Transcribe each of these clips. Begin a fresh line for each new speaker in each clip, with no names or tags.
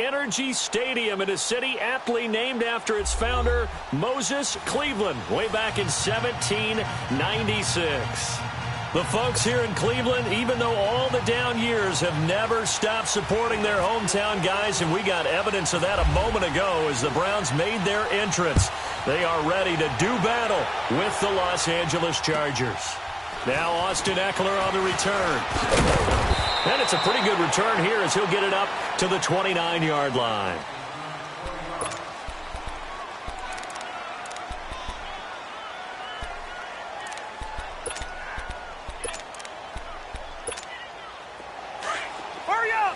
Energy Stadium in a city aptly named after its founder, Moses Cleveland, way back in 1796. The folks here in Cleveland, even though all the down years, have never stopped supporting their hometown guys, and we got evidence of that a moment ago as the Browns made their entrance. They are ready to do battle with the Los Angeles Chargers. Now Austin Ekeler on the return. And it's a pretty good return here as he'll get it up to the 29-yard line.
Hurry up!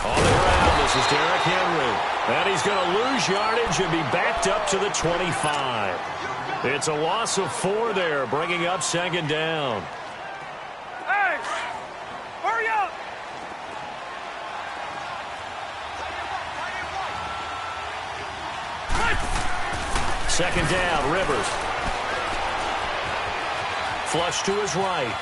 On the ground, this is Derrick Henry. And he's going to lose yardage and be backed up to the 25. It's a loss of 4 there, bringing up second down.
Hey! Hurry up!
Second down, Rivers. Flush to his right.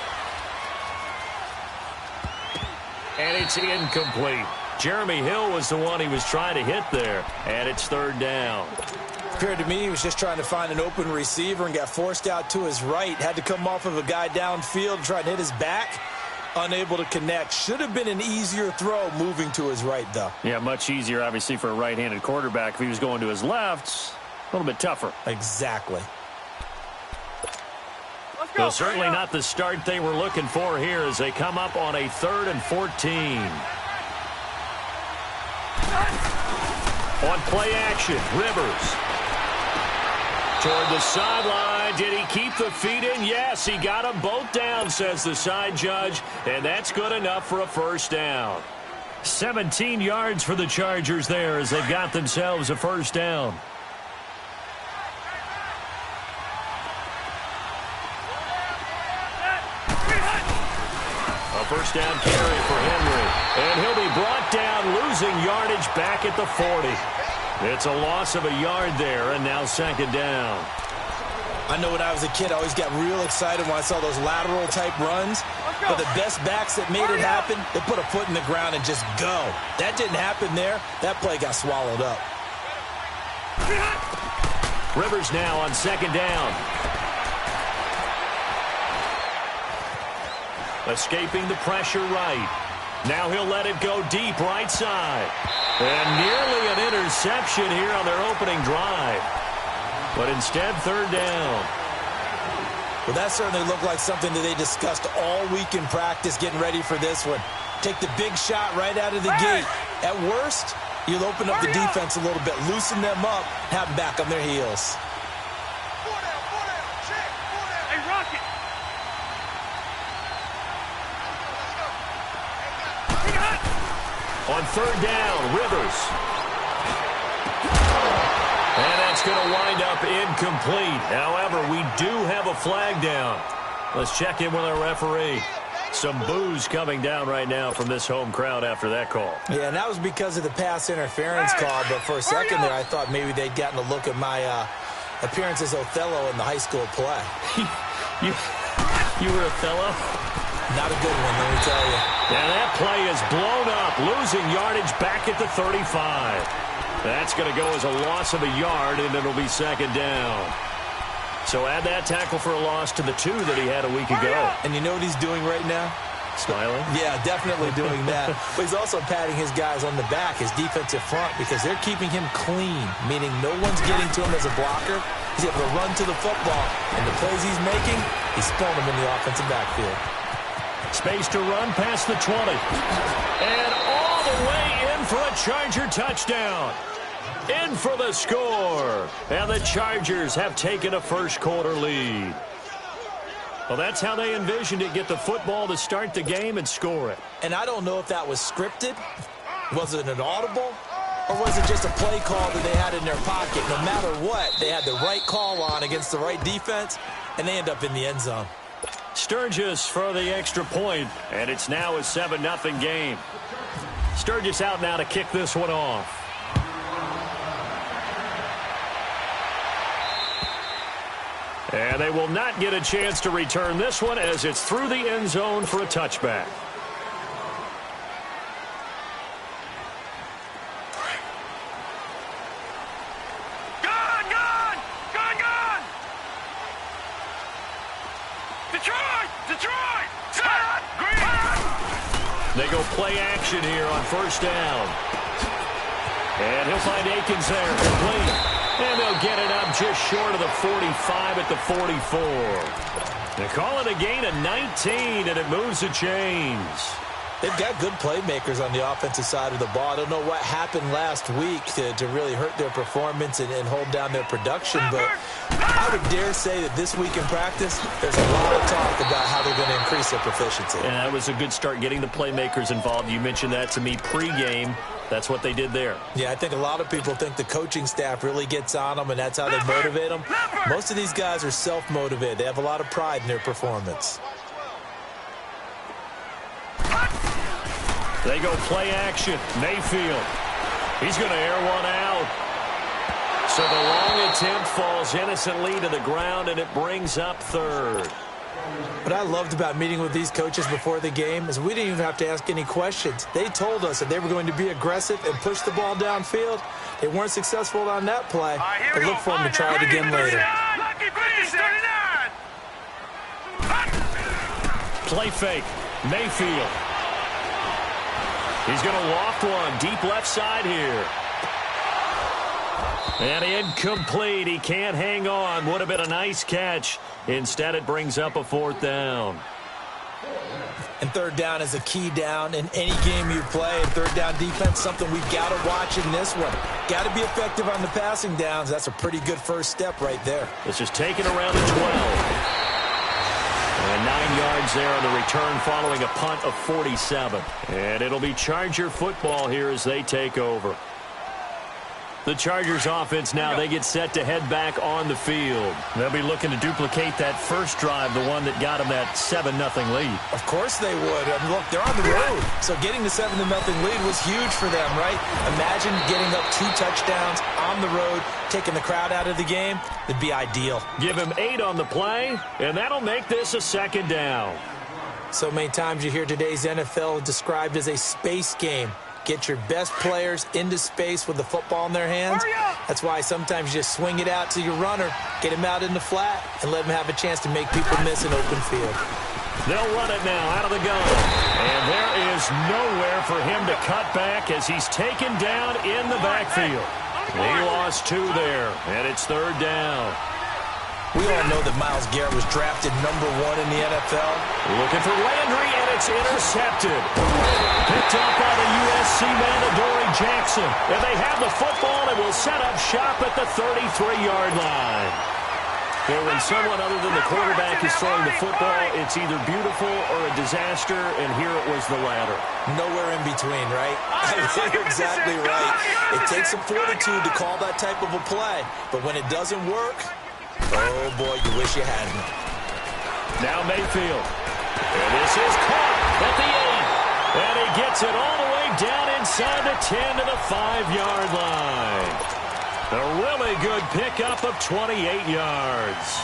And it's incomplete. Jeremy Hill was the one he was trying to hit there. And it's third down.
Appeared to me he was just trying to find an open receiver and got forced out to his right. Had to come off of a guy downfield, trying to hit his back. Unable to connect. Should have been an easier throw moving to his right, though.
Yeah, much easier, obviously, for a right-handed quarterback. If he was going to his left, a little bit tougher.
Exactly.
Let's go.
Well, certainly not the start they were looking for here as they come up on a 3rd and 14. On play action, Rivers. Toward the sideline. Did he keep the feet in? Yes, he got them both down, says the side judge. And that's good enough for a first down. 17 yards for the Chargers there as they've got themselves a first down. A first down carry for Henry. And he'll be brought down, losing yardage back at the 40. It's a loss of a yard there, and now second down.
I know when I was a kid, I always got real excited when I saw those lateral-type runs. But the best backs that made it happen, they put a foot in the ground and just go. That didn't happen there. That play got swallowed up.
Rivers now on second down. Escaping the pressure right. Now he'll let it go deep right side. And nearly an interception here on their opening drive. But instead, third down.
Well, that certainly looked like something that they discussed all week in practice getting ready for this one. Take the big shot right out of the gate. At worst, you'll open up the defense a little bit, loosen them up, have them back on their heels.
Hey, Rocket!
On third down, Rivers. And that's going to wind up incomplete. However, we do have a flag down. Let's check in with our referee. Some boos coming down right now from this home crowd after that call.
Yeah, and that was because of the pass interference call. But for a second there, I thought maybe they'd gotten a look at my appearance as Othello in the high school play.
You were Othello?
Not a good one, let me tell you.
And that play is blown up, losing yardage back at the 35. That's going to go as a loss of a yard, and it'll be second down. So add that tackle for a loss to the 2 that he had a week ago.
And you know what he's doing right now?
Smiling?
Yeah, definitely doing that. But he's also patting his guys on the back, his defensive front, because they're keeping him clean, meaning no one's getting to him as a blocker. He's able to run to the football, and the plays he's making, he's throwing them in the offensive backfield.
Space to run past the 20. And all the way in for a Charger touchdown. In for the score. And the Chargers have taken a first-quarter lead. Well, that's how they envisioned it. Get the football to start the game and score it.
And I don't know if that was scripted. Was it an audible? Or was it just a play call that they had in their pocket? No matter what, they had the right call on against the right defense, and they end up in the end zone.
Sturgis for the extra point, and it's now a 7-0 game. Sturgis out now to kick this one off. And they will not get a chance to return this one as it's through the end zone for a touchback. They go play action here on first down. And he'll find Akins there, complete. And they'll get it up just short of the 45 at the 44. They call it a gain of 19, and it moves the chains.
They've got good playmakers on the offensive side of the ball. I don't know what happened last week to really hurt their performance and hold down their production, but I would dare say that this week in practice, there's a lot of talk about how they're going to increase their proficiency.
And that was a good start getting the playmakers involved. You mentioned that to me pregame. That's what they did there.
Yeah, I think a lot of people think the coaching staff really gets on them, and that's how they motivate them. Most of these guys are self-motivated. They have a lot of pride in their performance.
They go play action. Mayfield. He's going to air one out. So the long attempt falls innocently to the ground, and it brings up third.
What I loved about meeting with these coaches before the game is we didn't even have to ask any questions. They told us that they were going to be aggressive and push the ball downfield. They weren't successful on that play, but look for them to try it again later.
Play fake. Mayfield. He's going to loft one deep left side here. And incomplete. He can't hang on. Would have been a nice catch. Instead, it brings up a fourth down.
And third down is a key down in any game you play. And third down defense, something we've got to watch in this one. Got to be effective on the passing downs. That's a pretty good first step right there.
This is taken around the 12. And 9 yards there on the return following a punt of 47. And it'll be Charger football here as they take over. The Chargers offense now, they get set to head back on the field. They'll be looking to duplicate that first drive, the one that got them that 7-0 lead.
Of course they would. I mean, look, they're on the road. So getting the 7-0 lead was huge for them, right? Imagine getting up 2 touchdowns on the road, taking the crowd out of the game. It'd be ideal.
Give him 8 on the play, and that'll make this a second down.
So many times you hear today's NFL described as a space game. Get your best players into space with the football in their hands. That's why sometimes you just swing it out to your runner, get him out in the flat, and let him have a chance to make people miss an open field.
They'll run it now out of the gun. And there is nowhere for him to cut back as he's taken down in the backfield. He lost 2 there, and it's third down.
We all know that Myles Garrett was drafted #1 in the NFL.
Looking for Landry, and it's intercepted. Picked up by the USC man, Adoree Jackson. And they have the football and will set up shop at the 33-yard line. Yeah, when someone other than the quarterback is throwing the football, it's either beautiful or a disaster, and here it was the latter.
Nowhere in between, right? You're exactly right. It takes some fortitude to call that type of a play, but when it doesn't work, oh boy, you wish you hadn't.
Now Mayfield. And this is caught at the 8. And he gets it all the way down inside the 10 to the 5-yard line. A really good pickup of 28 yards.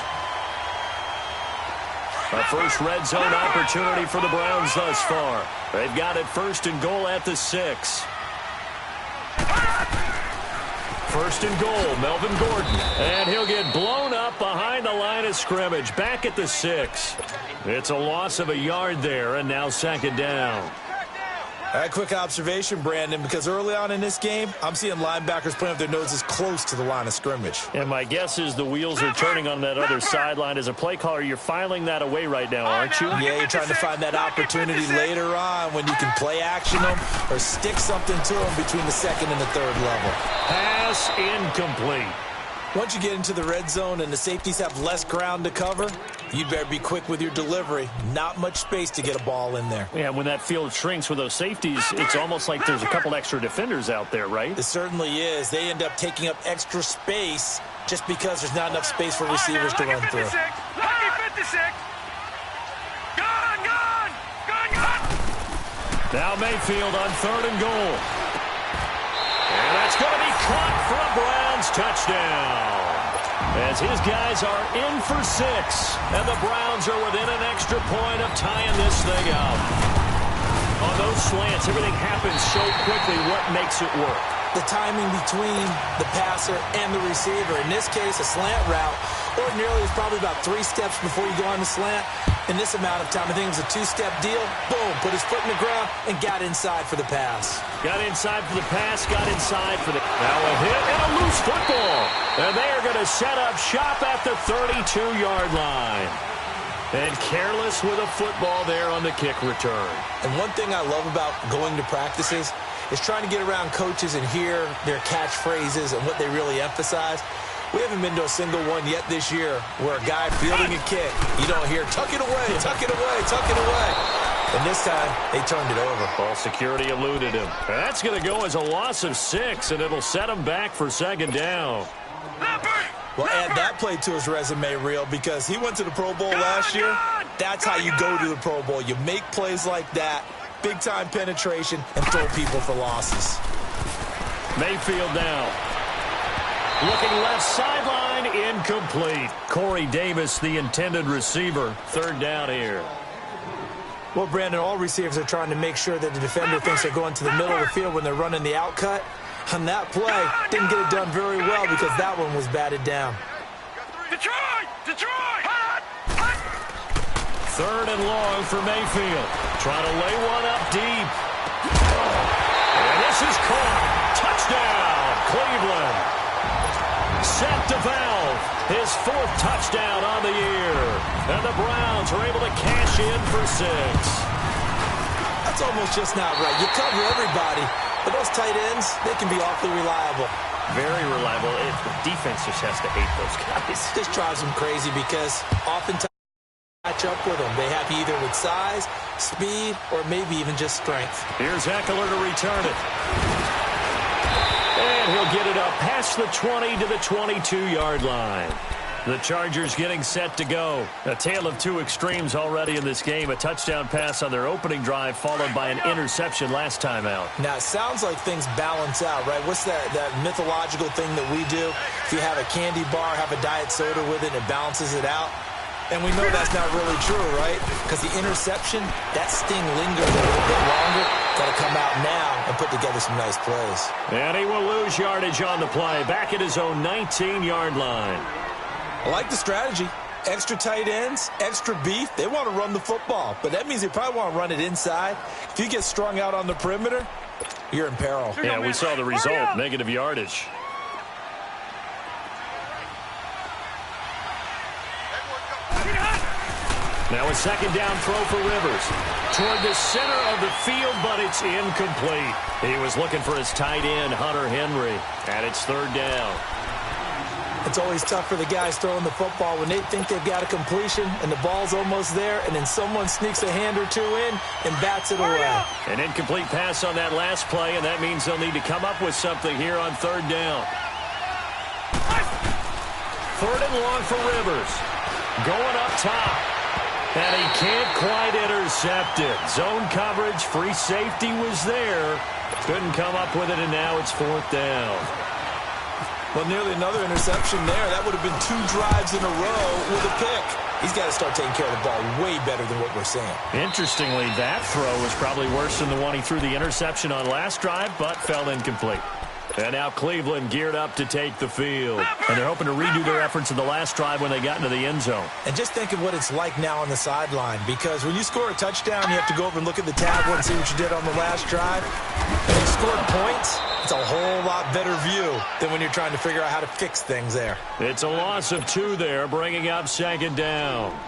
A first red zone opportunity for the Browns thus far. They've got it first and goal at the 6. First and goal, Melvin Gordon. And he'll get blown up behind the line of scrimmage. Back at the 6. It's a loss of a yard there, and now second down.
All right, quick observation, Brandon, because early on in this game, I'm seeing linebackers putting up their noses close to the line of scrimmage.
And my guess is the wheels are turning on that other sideline. As a play caller, you're filing that away right now, aren't you?
Yeah, you're trying to find that opportunity later on when you can play action them or stick something to them between the second and the third level.
Pass incomplete.
Once you get into the red zone and the safeties have less ground to cover, you better be quick with your delivery. Not much space to get a ball in there.
Yeah, when that field shrinks with those safeties, it's almost like there's a couple extra defenders out there, right?
It certainly is. They end up taking up extra space just because there's not enough space for receivers to run through.
Lucky 56. Gone.
Now Mayfield on third and goal. And that's going to be caught for a Browns touchdown. as his guys are in for 6. And the Browns are within an extra point of tying this thing up. On those slants, everything happens so quickly. What makes it work?
The timing between the passer and the receiver. In this case, a slant route. Ordinarily, it's probably about 3 steps before you go on the slant. In this amount of time, I think it was a 2-step deal. Boom, put his foot in the ground and got inside for the pass.
Got inside for the pass, got inside for the... Now a hit and a loose football. And they are going to set up shop at the 32-yard line. And careless with a football there on the kick return.
And one thing I love about going to practices is trying to get around coaches and hear their catchphrases and what they really emphasize. We haven't been to a single one yet this year where a guy fielding a kick, you don't hear, tuck it away, tuck it away, tuck it away. And this time, they turned it over.
Ball security eluded him. That's going to go as a loss of 6, and it'll set him back for 2nd down.
Well, add that play to his resume reel because he went to the Pro Bowl last year. That's how you go to the Pro Bowl. You make plays like that, big-time penetration, and throw people for losses.
Mayfield now. Looking left sideline, incomplete. Corey Davis, the intended receiver. 3rd down here.
Well, Brandon, all receivers are trying to make sure that the defender thinks they're going to the middle of the field when they're running the out cut. On that play, didn't get it done very well because that one was batted down.
Detroit! Detroit!
3rd and long for Mayfield. Trying to lay one up deep. And this is caught. Touchdown, Cleveland. Set to Valve, his 4th touchdown on the year. And the Browns are able to cash in for 6.
That's almost just not right. You cover everybody, but those tight ends, they can be awfully reliable.
Very reliable. The defense just has to hate those guys.
This drives them crazy because oftentimes match up with them. They have you either with size, speed, or maybe even just strength.
Here's Eckler to return it. And he'll get it up past the 20 to the 22-yard line. The Chargers getting set to go. A tale of 2 extremes already in this game. A touchdown pass on their opening drive followed by an interception last time out.
Now, it sounds like things balance out, right? What's that mythological thing that we do? If you have a candy bar, have a diet soda with it, and it balances it out. And we know that's not really true, right? Because the interception, that sting lingers a little bit longer. Got to come out now and put together some nice plays.
And he will lose yardage on the play. Back at his own 19-yard line.
I like the strategy. Extra tight ends, extra beef. They want to run the football, but that means they probably want to run it inside. If you get strung out on the perimeter, you're in peril.
Yeah, we saw the result, negative yardage. Now a 2nd down throw for Rivers. Toward the center of the field, but it's incomplete. He was looking for his tight end, Hunter Henry, and it's 3rd down.
It's always tough for the guys throwing the football when they think they've got a completion and the ball's almost there, and then someone sneaks a hand or 2 in and bats it away.
An incomplete pass on that last play, and that means they'll need to come up with something here on 3rd down. 3rd and long for Rivers. Going up top. And he can't quite intercept it. Zone coverage, free safety was there. Couldn't come up with it, and now it's 4th down.
Well, nearly another interception there. That would have been 2 drives in a row with a pick. He's got to start taking care of the ball way better than what we're seeing.
Interestingly, that throw was probably worse than the one he threw the interception on last drive, but fell incomplete. And now Cleveland geared up to take the field. And they're hoping to redo their efforts in the last drive when they got into the end zone.
And just think of what it's like now on the sideline. Because when you score a touchdown, you have to go over and look at the tablet and see what you did on the last drive. When you scored points, it's a whole lot better view than when you're trying to figure out how to fix things there.
It's a loss of 2 there, bringing up 2nd down.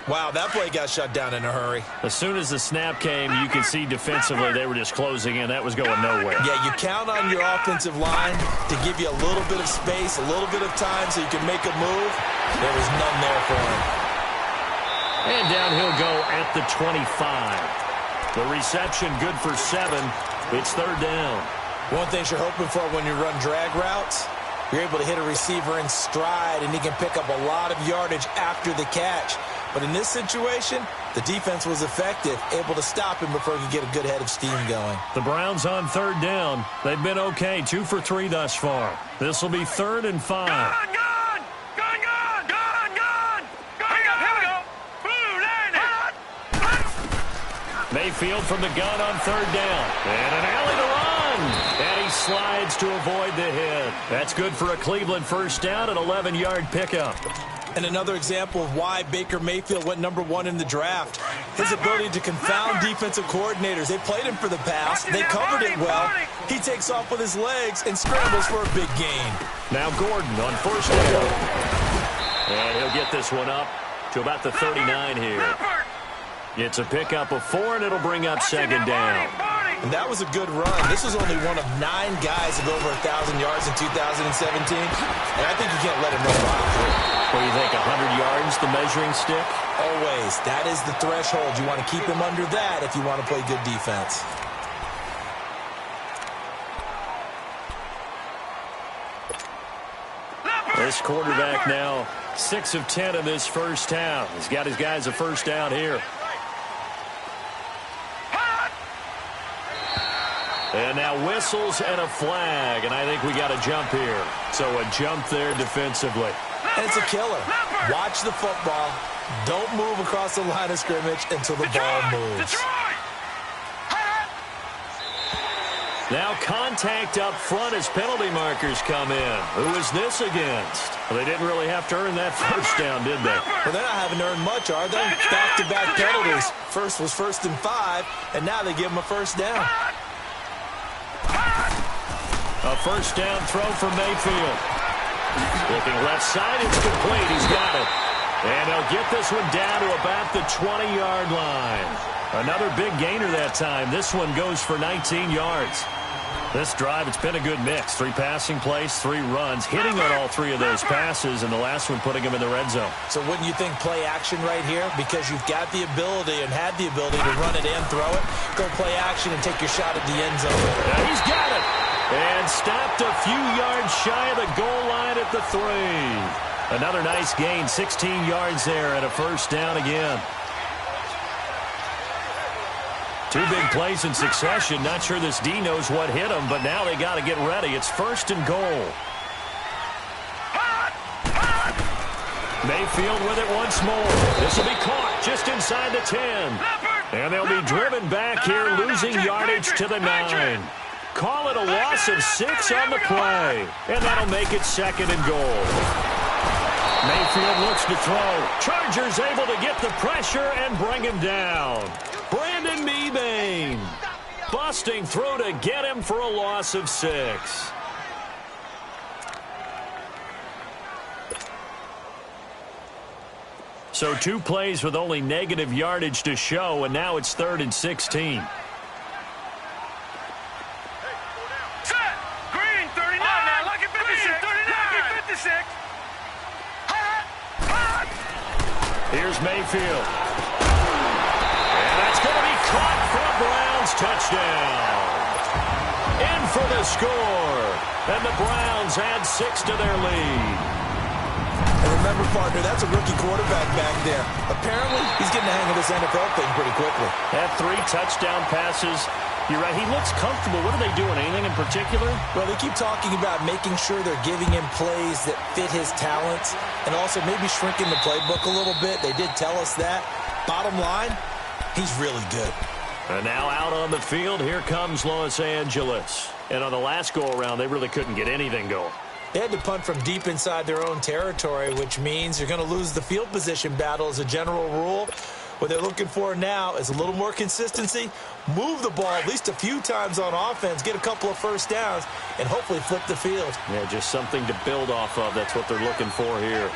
Wow, that play got shut down in a hurry.
As soon as the snap came, you could see defensively they were just closing in. That was going nowhere.
Yeah, you count on your offensive line to give you a little bit of space, a little bit of time so you can make a move. There was none there for him.
And down he'll go at the 25. The reception good for 7. It's 3rd down.
One thing you're hoping for when you run drag routes, you're able to hit a receiver in stride, and he can pick up a lot of yardage after the catch. But in this situation, the defense was effective, able to stop him before he could get a good head of steam going.
The Browns on third down. They've been okay, 2 for 3 thus far. This will be 3rd and 5.
Gone! Here we go!
Mayfield from the gun on third down. And an alley to run. And he slides to avoid the hit. That's good for a Cleveland first down, an 11-yard pickup.
And another example of why Baker Mayfield went #1 in the draft. His ability to confound defensive coordinators. They played him for the pass. They covered it well. He takes off with his legs and scrambles for a big gain.
Now Gordon on first down. And he'll get this one up to about the 39 here. It's a pickup of 4, and it'll bring up second down.
And that was a good run. This was only one of 9 guys with over 1,000 yards in 2017. And I think you can't let him run by.
What do you think, 100 yards, the measuring stick?
Always. That is the threshold. You want to keep him under that if you want to play good defense.
This quarterback now 6 of 10 in this first half. He's got his guys a first down here. And now whistles and a flag, and I think we got a jump here. So a jump there defensively.
And it's a killer. Watch the football. Don't move across the line of scrimmage until the ball moves.
Now contact up front as penalty markers come in. Who is this against? Well, they didn't really have to earn that first down, did they?
Well, they're not having to earn much, are they? Back-to-back penalties. First was 1st and 5, and now they give them a first down.
A first down throw for Mayfield. Looking left side, it's complete. He's got it. And he'll get this one down to about the 20-yard line. Another big gainer that time. This one goes for 19 yards. This drive, it's been a good mix. 3 passing plays, 3 runs, hitting on all 3 of those passes, and the last one putting him in the red zone.
So wouldn't you think play action right here? Because you've got the ability and had the ability to run it and throw it. Go play action and take your shot at the end zone.
Yeah, he's got it. And stopped a few yards shy of the goal line at the 3. Another nice gain, 16 yards there, and a first down again. 2 big plays in succession. Not sure this D knows what hit him, but now they got to get ready. It's 1st and goal. Mayfield with it once more. This will be caught just inside the 10. And they'll be driven back here, losing yardage to the 9. Call it a loss of 6 on the play. And that'll make it 2nd and goal. Mayfield looks to throw. Chargers able to get the pressure and bring him down. Brandon Mebane busting through to get him for a loss of 6. So 2 plays with only negative yardage to show, and now it's 3rd and 16.
Green, 39. Lucky 56. 39. 56.
Here's Mayfield. And that's going to be caught for a Browns touchdown. In for the score. And the Browns add 6 to their lead.
And remember, partner, that's a rookie quarterback back there. Apparently, he's getting the hang of this NFL thing pretty quickly.
Had 3 touchdown passes. You're right, he looks comfortable. What are they doing? Anything in particular?
Well, they keep talking about making sure they're giving him plays that fit his talents and also maybe shrinking the playbook a little bit. They did tell us that. Bottom line, he's really good.
And now out on the field, here comes Los Angeles. And on the last go-around, they really couldn't get anything going.
They had to punt from deep inside their own territory, which means you're going to lose the field position battle as a general rule. What they're looking for now is a little more consistency, move the ball at least a few times on offense, get a couple of first downs, and hopefully flip the field.
Yeah, just something to build off of. That's what they're looking for here.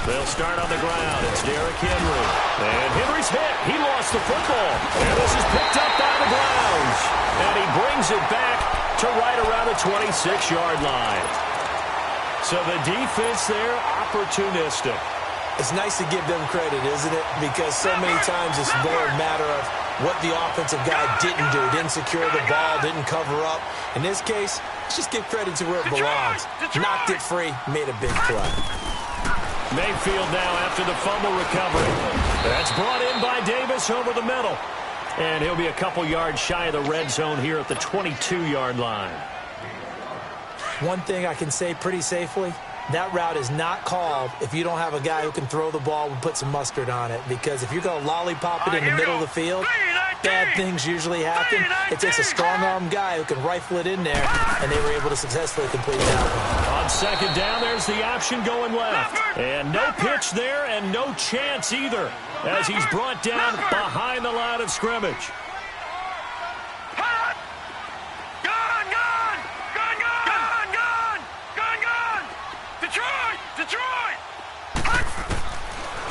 They'll start on the ground. It's Derrick Henry. And Henry's hit. He lost the football. And this is picked up by the Browns. And he brings it back to right around the 26-yard line. So the defense there, opportunistic.
It's nice to give them credit, isn't it? Because so many times it's more a matter of what the offensive guy didn't do. Didn't secure the ball, didn't cover up. In this case, let's just give credit to where it belongs. Knocked it free, made a big play.
Mayfield now after the fumble recovery. That's brought in by Davis over the middle. And he'll be a couple yards shy of the red zone here at the 22-yard line.
One thing I can say pretty safely, that route is not called if you don't have a guy who can throw the ball and put some mustard on it. Because if you're going to lollipop it in the middle of the field, bad things usually happen. It takes a strong-arm guy who can rifle it in there, and they were able to successfully complete that one.
On second down, there's the option going left. And no pitch there and no chance either as he's brought down behind the line of scrimmage.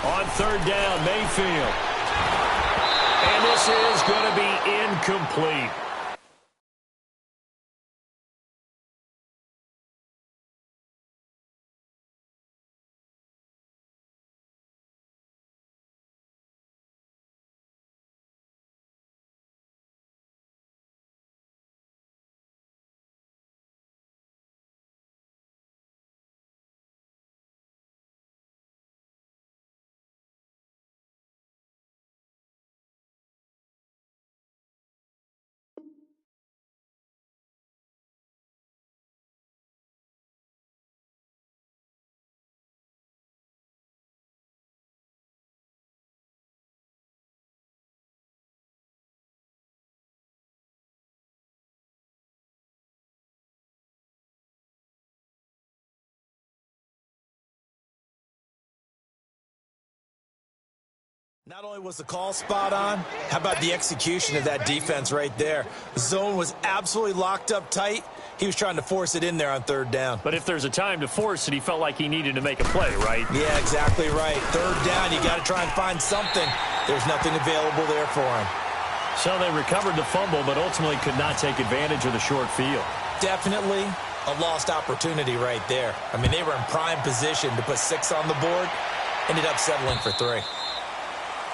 On third down, Mayfield. And this is going to be incomplete.
Not only was the call spot on, how about the execution of that defense right there? The zone was absolutely locked up tight. He was trying to force it in there on third down.
But if there's a time to force it, he felt like he needed to make a play, right?
Yeah, exactly right. Third down, you got to try and find something. There's nothing available there for him.
So they recovered the fumble, but ultimately could not take advantage of the short field.
Definitely a lost opportunity right there. I mean, they were in prime position to put 6 on the board. Ended up settling for 3.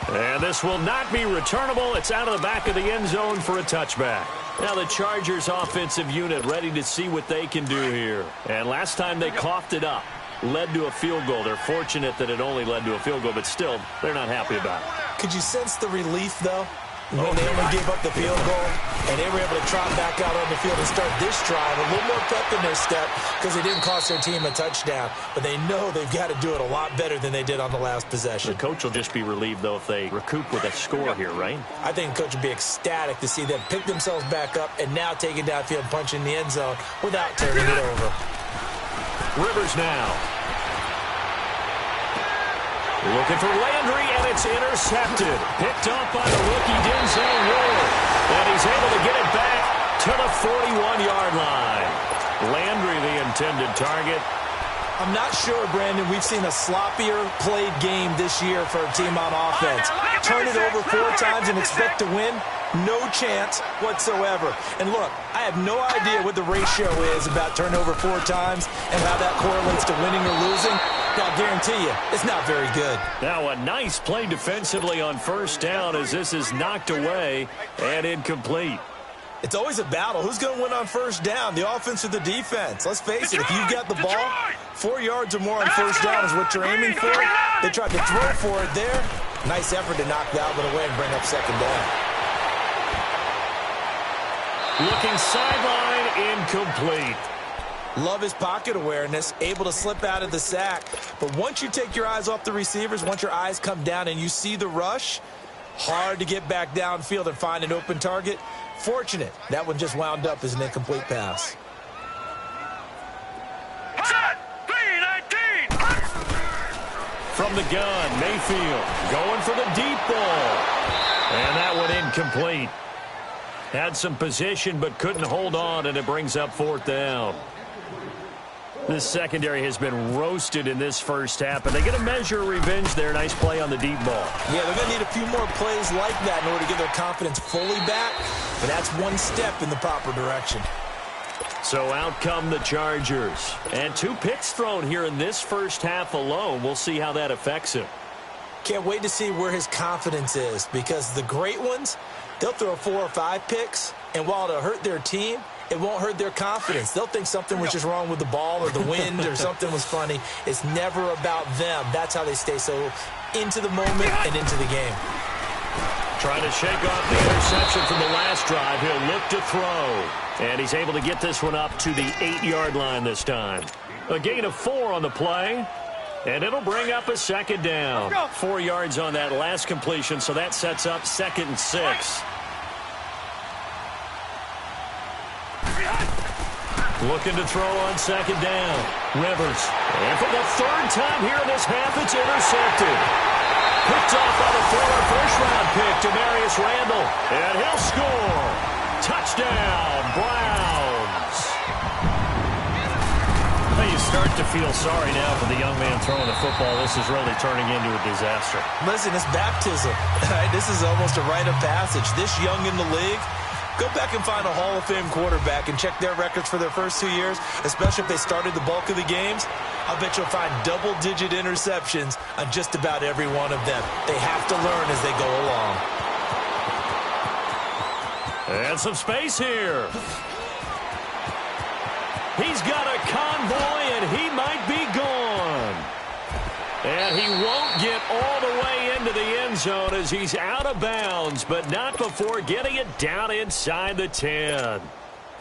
And this will not be returnable. It's out of the back of the end zone for a touchback. Now the Chargers offensive unit ready to see what they can do here. And last time they coughed it up, led to a field goal. They're fortunate that it only led to a field goal, but still, they're not happy about it.
Could you sense the relief, though? When they only gave up the field goal, and they were able to trot back out on the field and start this drive, a little more pep in their step because they didn't cost their team a touchdown. But they know they've got to do it a lot better than they did on the last possession.
The coach will just be relieved, though, if they recoup with a score here, right?
I think the coach would be ecstatic to see them pick themselves back up and now take it downfield, punch in the end zone without turning it over.
Rivers now. Looking for Landry, and it's intercepted. Picked off by the rookie Denzel Ward. And he's able to get it back to the 41-yard line. Landry, the intended target.
I'm not sure, Brandon, we've seen a sloppier played game this year for a team on offense. Turn it over 4 times and expect to win? No chance whatsoever. And look, I have no idea what the ratio is about turnover 4 times and how that correlates to winning or losing. I'll guarantee you, it's not very good.
Now a nice play defensively on first down as this is knocked away and incomplete.
It's always a battle. Who's going to win on first down, the offense or the defense? Let's face it, if you've got the ball, 4 yards or more on first down is what you're aiming for. They tried to throw for it there. Nice effort to knock that one away and bring up second down.
Looking sideline, incomplete.
Love his pocket awareness, able to slip out of the sack. But once you take your eyes off the receivers, once your eyes come down and you see the rush, hard to get back downfield and find an open target. Fortunate, that one just wound up as an incomplete pass.
From the gun, Mayfield going for the deep ball. And that one incomplete. Had some position but couldn't hold on, and it brings up 4th down. This secondary has been roasted in this first half, but they get a measure of revenge there. Nice play on the deep ball.
Yeah, they're going to need a few more plays like that in order to get their confidence fully back, but that's one step in the proper direction.
So out come the Chargers. And 2 picks thrown here in this first half alone. We'll see how that affects him.
Can't wait to see where his confidence is, because the great ones, they'll throw 4 or 5 picks, and while it'll hurt their team, it won't hurt their confidence. They'll think something was just wrong with the ball or the wind or something was funny. It's never about them. That's how they stay so into the moment and into the game.
Trying to shake off the interception from the last drive. He'll look to throw. And he's able to get this one up to the 8-yard line this time. A gain of 4 on the play. And it'll bring up a second down. 4 yards on that last completion, so that sets up 2nd and 6. Looking to throw on 2nd down. Rivers. And for the 3rd time here in this half, it's intercepted. Picked off by the former first-round pick, Demarius Randall. And he'll score. Touchdown, Browns. Well, you start to feel sorry now for the young man throwing the football. This is really turning into a disaster.
Listen, it's baptism. Right? This is almost a rite of passage. This young in the league, go back and find a Hall of Fame quarterback and check their records for their first 2 years, especially if they started the bulk of the games. I'll bet you'll find double-digit interceptions on just about every one of them. They have to learn as they go along.
And some space here. He's got a convoy, and he might be gone. And he won't get all the way into the end zone as he's out of bounds, but not before getting it down inside the 10.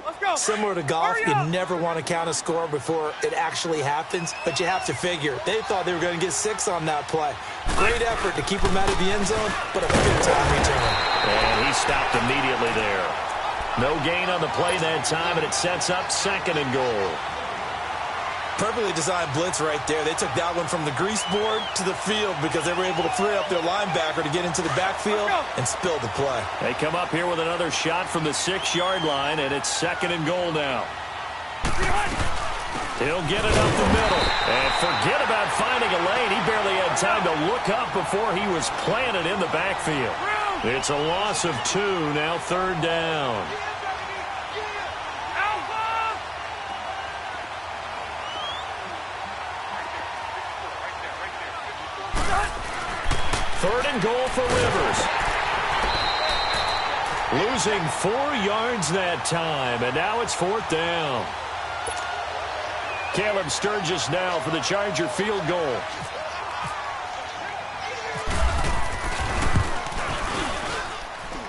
Let's go.
Similar to golf, you never want to count a score before it actually happens, but you have to figure. They thought they were going to get 6 on that play. Great effort to keep them out of the end zone, but a good time return.
And he stopped immediately there. No gain on the play that time, and it sets up 2nd and goal.
Perfectly designed blitz right there. They took that one from the grease board to the field because they were able to free up their linebacker to get into the backfield and spill the play.
They come up here with another shot from the 6-yard line, and it's 2nd and goal now. He'll get it up the middle. And forget about finding a lane. He barely had time to look up before he was planted in the backfield. It's a loss of 2, now 3rd down. Third and goal for Rivers. Losing 4 yards that time, and now it's 4th down. Caleb Sturgis now for the Charger field goal.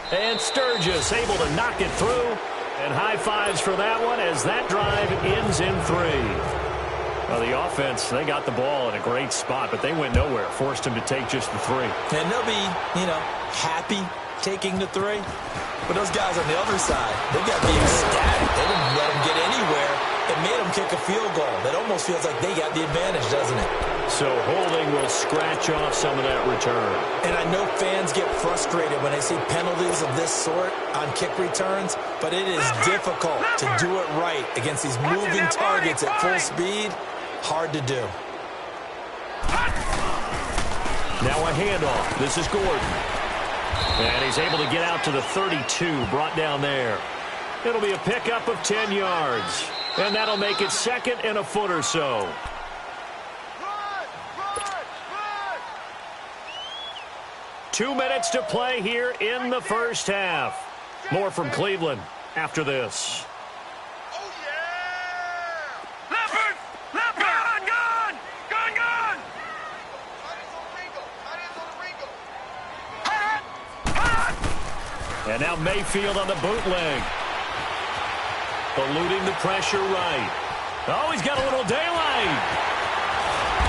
And Sturgis able to knock it through. And high fives for that one as that drive ends in 3. Well, the offense, they got the ball in a great spot, but they went nowhere. Forced him to take just the 3.
And they'll be, happy taking the 3. But those guys on the other side, they got to be ecstatic. They didn't let them get anywhere. It made them kick a field goal. That almost feels like they got the advantage, doesn't it?
So holding will scratch off some of that return.
And I know fans get frustrated when they see penalties of this sort on kick returns, but it is difficult to do it right against these moving targets at full speed. Hard to do.
Now a handoff. This is Gordon. And he's able to get out to the 32, brought down there. It'll be a pickup of 10 yards. And that'll make it 2nd and a foot or so. 2 minutes to play here in the first half. More from Cleveland after this.
Oh, yeah! Leopard! Leopard! Gun!
And now Mayfield on the bootleg. Eluding the pressure right. Oh, he's got a little daylight.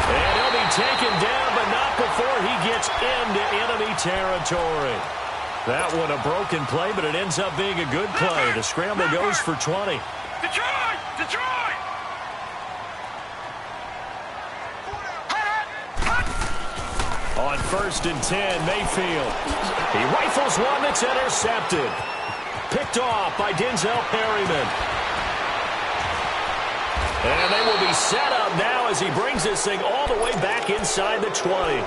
And he'll be taken down, but not before he gets into enemy territory. That one a broken play, but it ends up being a good play. The scramble goes for 20.
Detroit!
On 1st and 10, Mayfield. He rifles one that's intercepted. Picked off by Denzel Perryman. And they will be set up now as he brings this thing all the way back inside the 20.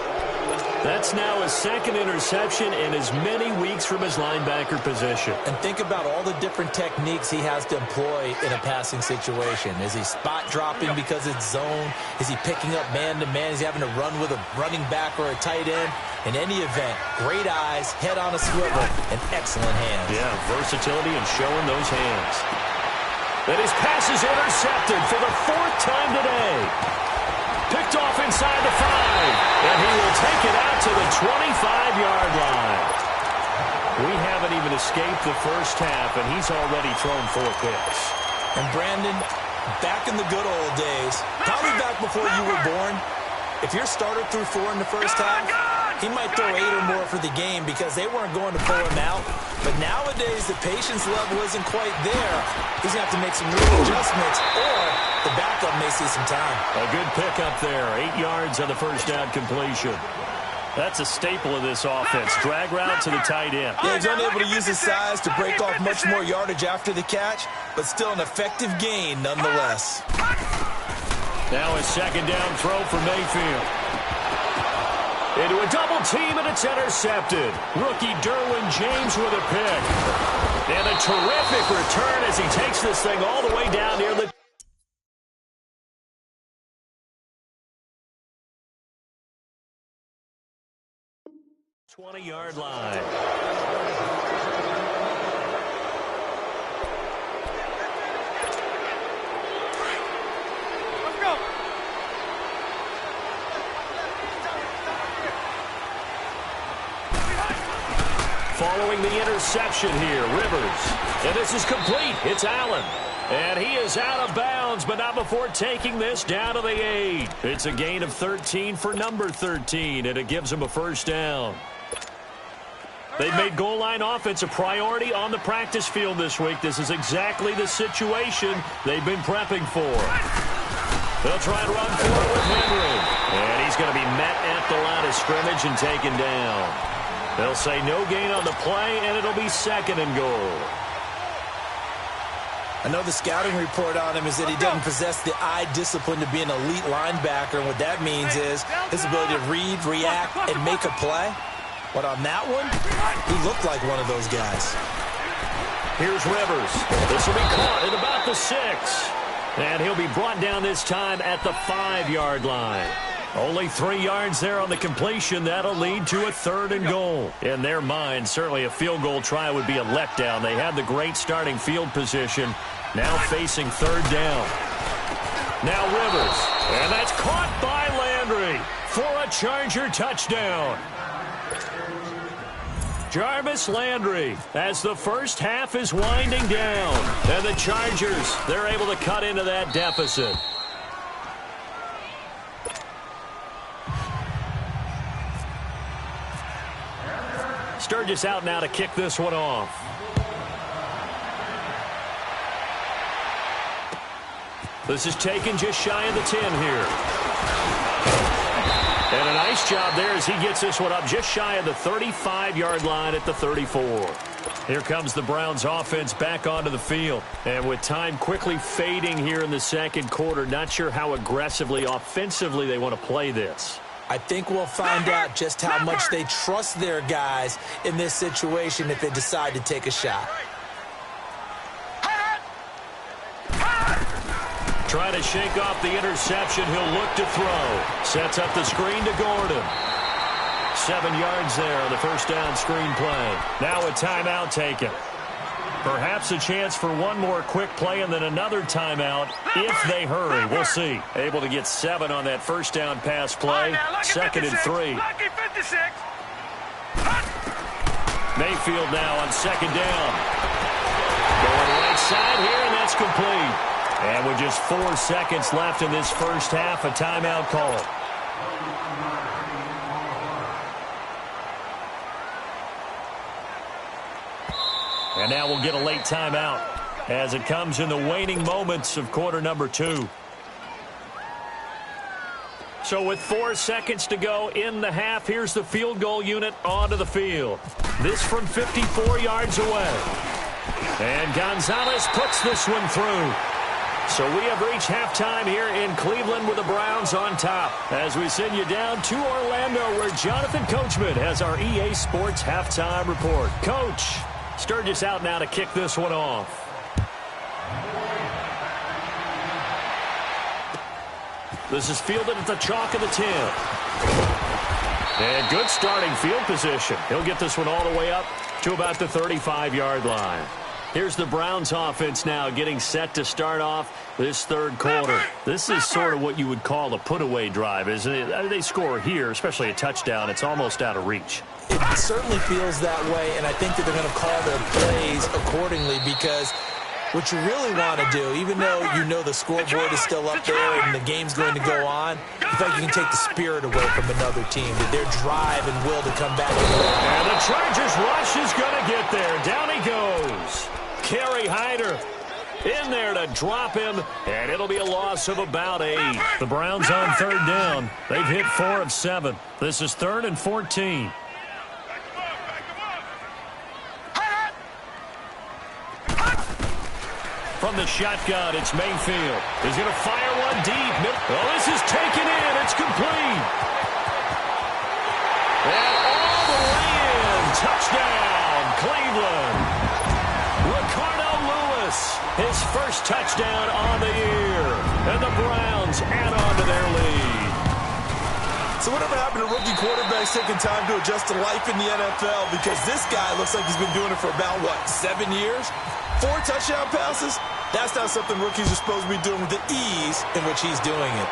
That's now his second interception in as many weeks from his linebacker position.
And think about all the different techniques he has to employ in a passing situation. Is he spot dropping because it's zone? Is he picking up man-to-man? Is he having to run with a running back or a tight end? In any event, great eyes, head on a swivel, and excellent hands.
Yeah, versatility and showing those hands. And his pass is intercepted for the fourth time today. Picked off inside the 5, and he will take it out to the 25-yard line. We haven't even escaped the first half, and he's already thrown 4 picks.
And Brandon, back in the good old days, probably back before you were born, if your starter threw 4 in the first half, he might throw 8 or more for the game because they weren't going to pull him out. But nowadays, the patience level isn't quite there. He's going to have to make some real adjustments, or the backup may see some time.
A good pickup there. 8 yards on the first down completion. That's a staple of this offense. Drag route to the tight end.
Yeah, he's unable to use his size to break off much more yardage after the catch, but still an effective gain nonetheless.
Now a second down throw for Mayfield. Into a double team, and it's intercepted. Rookie Derwin James with a pick. And a terrific return as he takes this thing all the way down near the 20-yard line.
Let's go.
Following the interception here, Rivers. And this is complete. It's Allen. And he is out of bounds, but not before taking this down to the 8. It's a gain of 13 for number 13, and it gives him a first down. They've made goal line offense a priority on the practice field this week. This is exactly the situation they've been prepping for. They'll try and run forward with Henry. And he's going to be met at the line of scrimmage and taken down. They'll say no gain on the play, and it'll be second and goal.
I know the scouting report on him is that he doesn't possess the eye discipline to be an elite linebacker, and what that means is his ability to read, react, and make a play. But on that one, he looked like one of those guys.
Here's Rivers. This will be caught at about the 6. And he'll be brought down this time at the 5-yard line. Only 3 yards there on the completion. That'll lead to a third and goal. In their mind, certainly a field goal try would be a letdown. They had the great starting field position. Now facing third down. Now Rivers. And that's caught by Landry for a Charger touchdown. Jarvis Landry as the first half is winding down. And the Chargers, they're able to cut into that deficit. Sturgis out now to kick this one off. This is taken just shy of the 10 here. And a nice job there as he gets this one up just shy of the 35-yard line at the 34. Here comes the Browns offense back onto the field. And with time quickly fading here in the second quarter, not sure how aggressively, offensively they want to play this.
I think we'll find out just how much they trust their guys in this situation if they decide to take a shot.
Trying to shake off the interception. He'll look to throw. Sets up the screen to Gordon. 7 yards there on the first down screen play. Now a timeout taken. Perhaps a chance for one more quick play and then another timeout if they hurry. We'll see. Able to get 7 on that first down pass play. Second and 3. Mayfield now on second down. Going right side here, and that's complete. And with just 4 seconds left in this first half, a timeout call. And now we'll get a late timeout as it comes in the waning moments of quarter number 2. So with 4 seconds to go in the half, here's the field goal unit onto the field. This from 54 yards away. And Gonzalez puts this one through. So we have reached halftime here in Cleveland with the Browns on top. As we send you down to Orlando, where Jonathan Coachman has our EA Sports halftime report. Coach, Sturgis out now to kick this one off. This is fielded at the chalk of the 10. And good starting field position. He'll get this one all the way up to about the 35-yard line. Here's the Browns offense now getting set to start off this third quarter. This is sort of what you would call a put-away drive, isn't it? They score here, especially a touchdown. It's almost out of reach.
It certainly feels that way, and I think that they're going to call their plays accordingly because what you really want to do, even though you know the scoreboard is still up there and the game's going to go on, in fact, you can take the spirit away from another team, that their drive and will to come back.
And the Chargers rush is going to get there. Down he goes. Kerry Hyder in there to drop him, and it'll be a loss of about 8. The Browns on third down. They've hit 4 of 7. This is 3rd and 14. From the shotgun, it's Mayfield. He's going to fire one deep. Oh, this is taken in. It's complete. And all the way in. Touchdown, Cleveland. His first touchdown on the year. And the Browns add on to their lead.
So whatever happened to rookie quarterbacks taking time to adjust to life in the NFL? Because this guy looks like he's been doing it for about, 7 years? 4 touchdown passes? That's not something rookies are supposed to be doing with the ease in which he's doing it.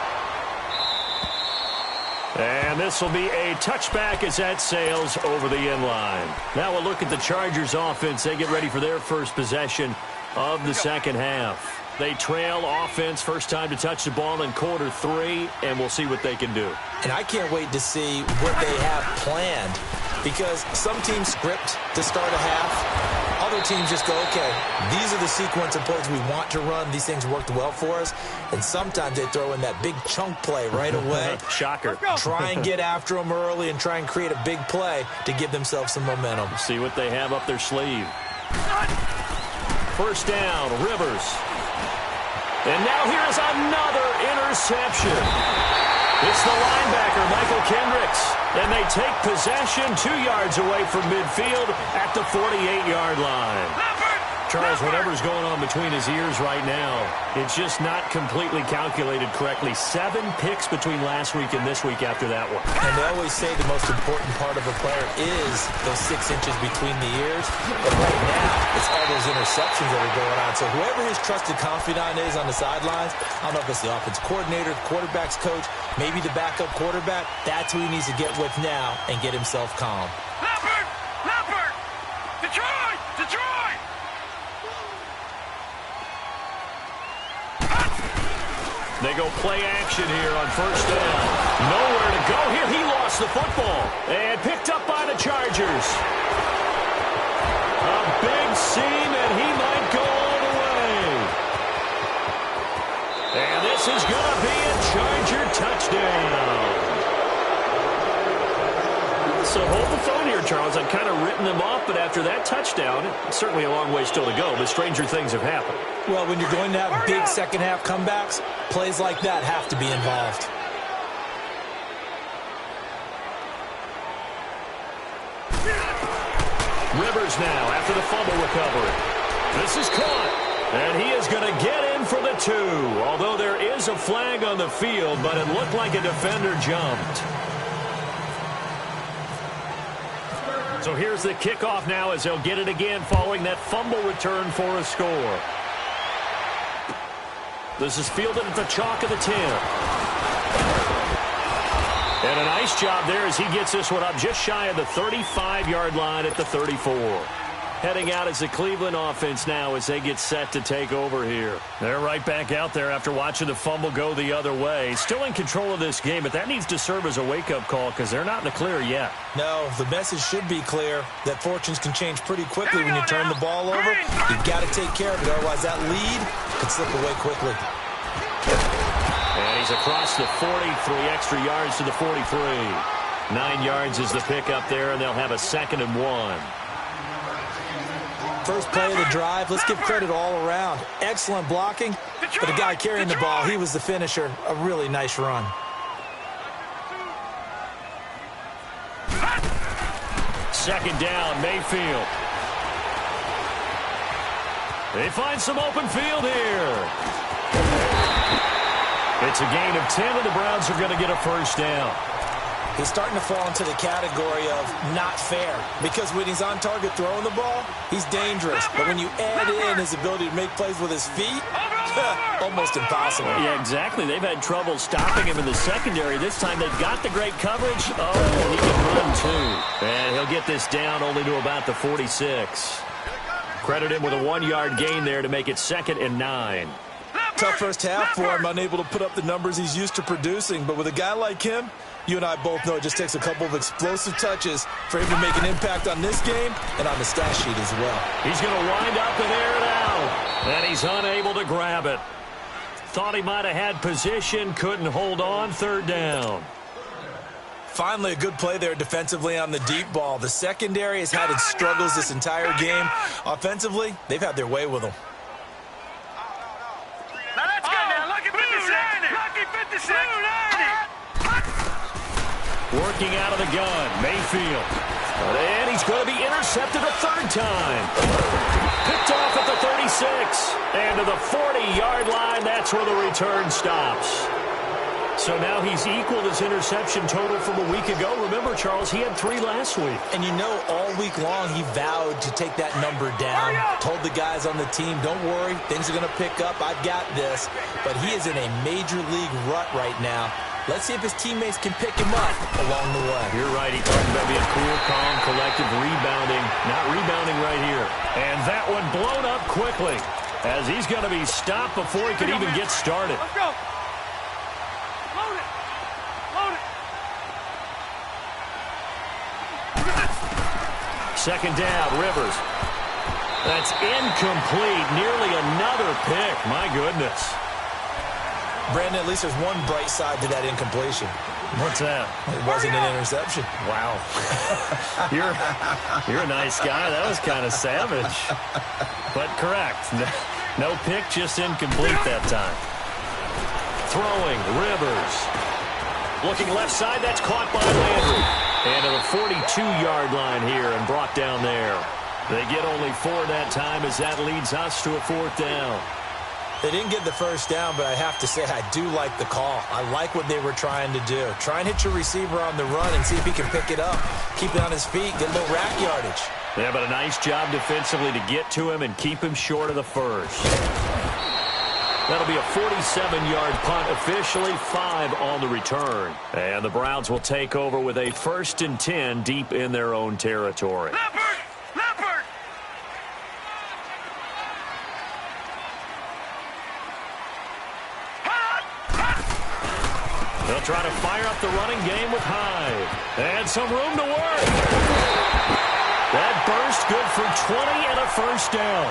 And this will be a touchback as that sails over the end line. Now we'll look at the Chargers offense. They get ready for their first possession of the second half. They trail offense, first time to touch the ball in quarter 3, and we'll see what they can do.
And I can't wait to see what they have planned, because some teams script to start a half. Other teams just go, okay, these are the sequence of plays we want to run. These things worked well for us. And sometimes they throw in that big chunk play right away.
Shocker.
Try and get after them early and try and create a big play to give themselves some momentum.
See what they have up their sleeve. First down, Rivers. And now here's another interception. It's the linebacker, Michael Kendricks. And they take possession 2 yards away from midfield at the 48-yard line. Charles, whatever's going on between his ears right now, it's just not completely calculated correctly. 7 picks between last week and this week after that one.
And they always say the most important part of a player is those 6 inches between the ears. But right now, it's all those interceptions that are going on. So whoever his trusted confidant is on the sidelines, I don't know if it's the offense coordinator, the quarterback's coach, maybe the backup quarterback, that's who he needs to get with now and get himself calm.
Leopard! Detroit! Detroit!
They go play action here on first down. Nowhere to go here. He lost the football. And picked up by the Chargers. A big seam, and he might go all the way. And this is going to be a Charger touchdown. So hold the phone here, Charles. I've kind of written them off, but after that touchdown, it's certainly a long way still to go, but stranger things have happened.
Well, when you're going to have big second-half comebacks, plays like that have to be involved.
Rivers now after the fumble recovery. This is caught, and he is going to get in for the 2, although there is a flag on the field, but it looked like a defender jumped. So here's the kickoff now as they'll get it again following that fumble return for a score. This is fielded at the chalk of the 10. And a nice job there as he gets this one up just shy of the 35-yard line at the 34. Heading out as the Cleveland offense now as they get set to take over here. They're right back out there after watching the fumble go the other way. Still in control of this game, but that needs to serve as a wake-up call because they're not in the clear yet.
No, the message should be clear that fortunes can change pretty quickly when you turn the ball over. You've got to take care of it, otherwise that lead could slip away quickly.
And he's across the 40, 3 extra yards to the 43. 9 yards is the pickup there, and they'll have a 2nd and 1.
first play of the drive. Let's give credit all around. Excellent blocking, but the guy carrying the ball, he was the finisher. A really nice run.
Second down, Mayfield. They find some open field here. It's a gain of 10, and the Browns are going to get a first down.
He's starting to fall into the category of not fair, because when he's on target throwing the ball, he's dangerous. But when you add in his ability to make plays with his feet, almost impossible.
Yeah, exactly. They've had trouble stopping him in the secondary. This time they've got the great coverage. Oh, and he can run, too. And he'll get this down only to about the 46. Credit him with a 1-yard gain there to make it 2nd and 9.
Tough first half for him, unable to put up the numbers he's used to producing. But with a guy like him, you and I both know it just takes a couple of explosive touches for him to make an impact on this game and on the stat sheet as well.
He's going to wind up and air it out. And he's unable to grab it. Thought he might have had position, couldn't hold on. 3rd down.
Finally, a good play there defensively on the deep ball. The secondary has had its struggles this entire game. Offensively, they've had their way with him.
Now that's good now. Lucky 56. Lucky 56.
Working out of the gun, Mayfield. And he's going to be intercepted a 3rd time. Picked off at the 36. And to the 40-yard line, that's where the return stops. So now he's equaled his interception total from a week ago. Remember, Charles, he had 3 last week.
And you know, all week long he vowed to take that number down. Told the guys on the team, don't worry, things are going to pick up. I've got this. But he is in a major league rut right now. Let's see if his teammates can pick him up along the way.
You're right. He talked about being cool, calm, collective, rebounding. Not rebounding right here. And that one blown up quickly as he's going to be stopped before he can even get started.
Let's go. Load it. Load it.
2nd down, Rivers. That's incomplete. Nearly another pick. My goodness.
Brandon, at least there's one bright side to that incompletion.
What's that?
It wasn't an interception.
Wow. You're a nice guy. That was kind of savage. But correct. No pick, just incomplete that time. Throwing, Rivers. Looking left side, that's caught by Landry. And to the 42-yard line here and brought down there. They get only 4 that time as that leads us to a 4th down.
They didn't get the first down, but I have to say I do like the call. I like what they were trying to do. Try and hit your receiver on the run and see if he can pick it up. Keep it on his feet, get a little rack yardage.
Yeah, but a nice job defensively to get to him and keep him short of the first. That'll be a 47-yard punt, officially 5 on the return. And the Browns will take over with a 1st and 10 deep in their own territory.
Leopard! Leopard!
They'll try to fire up the running game with Hyde. And some room to work. That burst good for 20 and a first down.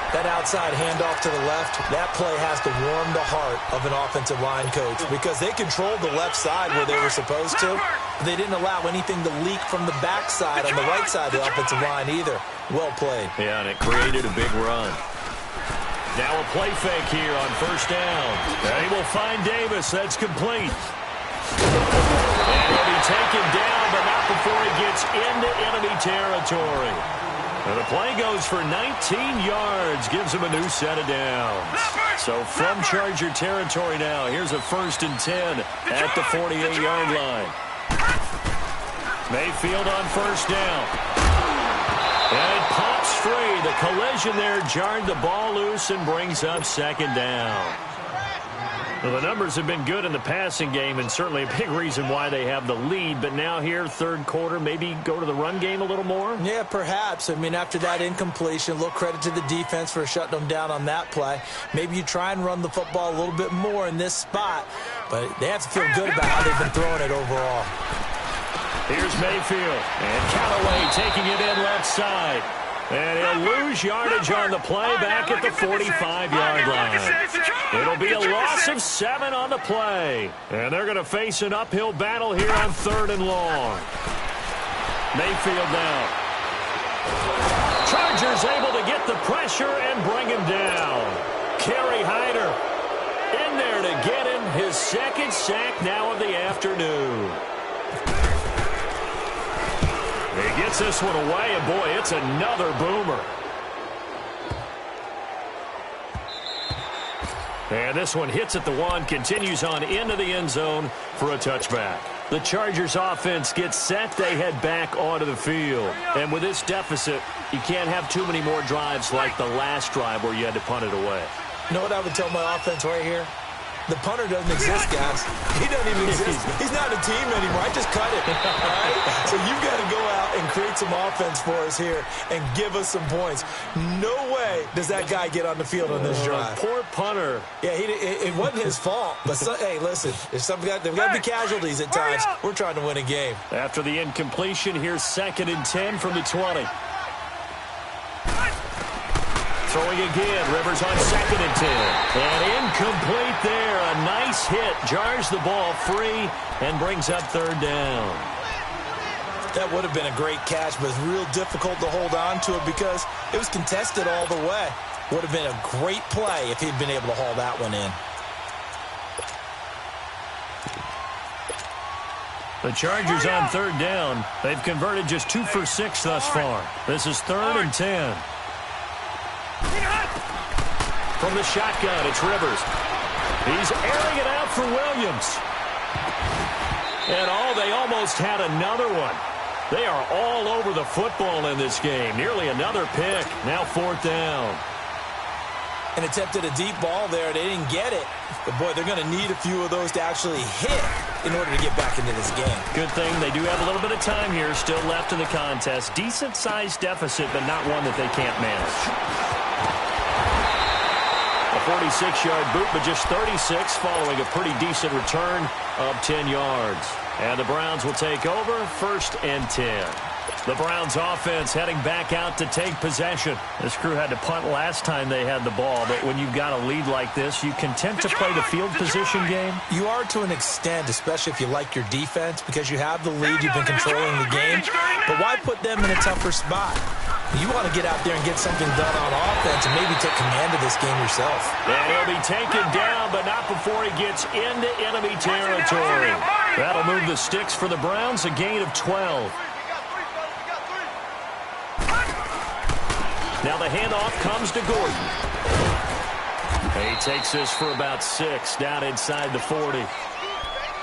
That outside handoff to the left, that play has to warm the heart of an offensive line coach because they controlled the left side where they were supposed to. But they didn't allow anything to leak from the backside on the right side of the offensive line either. Well played.
Yeah, and it created a big run. Now a play fake here on 1st down. And he will find Davis. That's complete. And he'll be taken down, but not before he gets into enemy territory. And the play goes for 19 yards, gives him a new set of downs. So from Charger territory now, here's a 1st and 10 at the 48-yard line. Mayfield on 1st down. And it pops free. The collision there jarred the ball loose and brings up 2nd down. Well, the numbers have been good in the passing game and certainly a big reason why they have the lead. But now here, 3rd quarter, maybe go to the run game a little more?
Yeah, perhaps. I mean, after that incompletion, a little credit to the defense for shutting them down on that play. Maybe you try and run the football a little bit more in this spot. But they have to feel good about how they've been throwing it overall.
Here's Mayfield. And Callaway taking it in left side. And he'll lose yardage on the play back at the 45-yard line. It'll be a loss of 7 on the play. And they're going to face an uphill battle here on 3rd and long. Mayfield now. Chargers able to to get the pressure and bring him down. Kerry Hyder in there to get him his second sack now of the afternoon. He gets this one away, and boy, it's another boomer. And this one hits at the one, continues on into the end zone for a touchback. The Chargers offense gets set. They head back onto the field. And with this deficit, you can't have too many more drives like the last drive where you had to punt it away.
You know what I would tell my offense right here? The punter doesn't exist, guys. He doesn't even exist. He's not a team anymore. I just cut it. All right? So you've got to go out and create some offense for us here and give us some points. No way does that guy get on the field on this drive.
Poor punter.
Yeah, it wasn't his fault. But, hey, listen, there's there's got to be casualties at times. We're trying to win a game.
After the incompletion, here's 2nd and 10 from the 20. Throwing again, Rivers on 2nd and 10. And incomplete there. A nice hit. Jars the ball free and brings up 3rd down.
That would have been a great catch, but it's real difficult to hold on to it because it was contested all the way. Would have been a great play if he'd been able to haul that one in.
The Chargers on 3rd down. They've converted just 2 for 6 thus far. This is 3rd and 10. From the shotgun, it's Rivers. He's airing it out for Williams. And they almost had another one. They are all over the football in this game. Nearly another pick. Now 4th down.
And attempted a deep ball there. They didn't get it. But, boy, they're going to need a few of those to actually hit in order to get back into this game.
Good thing they do have a little bit of time here still left in the contest. Decent-sized deficit, but not one that they can't manage. A 46-yard boot, but just 36 following a pretty decent return of 10 yards. And the Browns will take over 1st and 10. The Browns offense heading back out to take possession. This crew had to punt last time they had the ball, but when you've got a lead like this, you content to play the field position game?
You are to an extent, especially if you like your defense, because you have the lead, you've been controlling the game. But why put them in a tougher spot? You want to get out there and get something done on offense and maybe take command of this game yourself.
And he'll be taken down, but not before he gets into enemy territory. That'll move the sticks for the Browns, a gain of 12. Now the handoff comes to Gordon. He takes this for about 6 down inside the 40.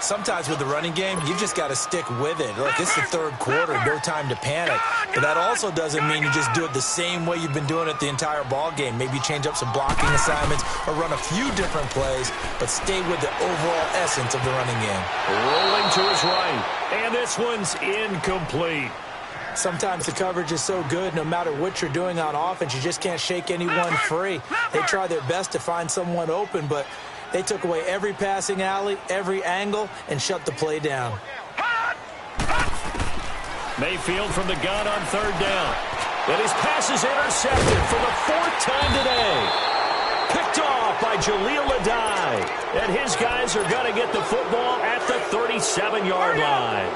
Sometimes with the running game, you just got to stick with it. Look, it's the 3rd quarter, no time to panic. But that also doesn't mean you just do it the same way you've been doing it the entire ball game. Maybe change up some blocking assignments or run a few different plays, but stay with the overall essence of the running game.
Rolling to his right, and this one's incomplete.
Sometimes the coverage is so good, no matter what you're doing on offense, you just can't shake anyone free. They try their best to find someone open, but they took away every passing alley, every angle, and shut the play down.
Mayfield from the gun on 3rd down. And his pass is intercepted for the 4th time today. Picked off by Jaleel Adai. And his guys are going to get the football at the 37-yard line.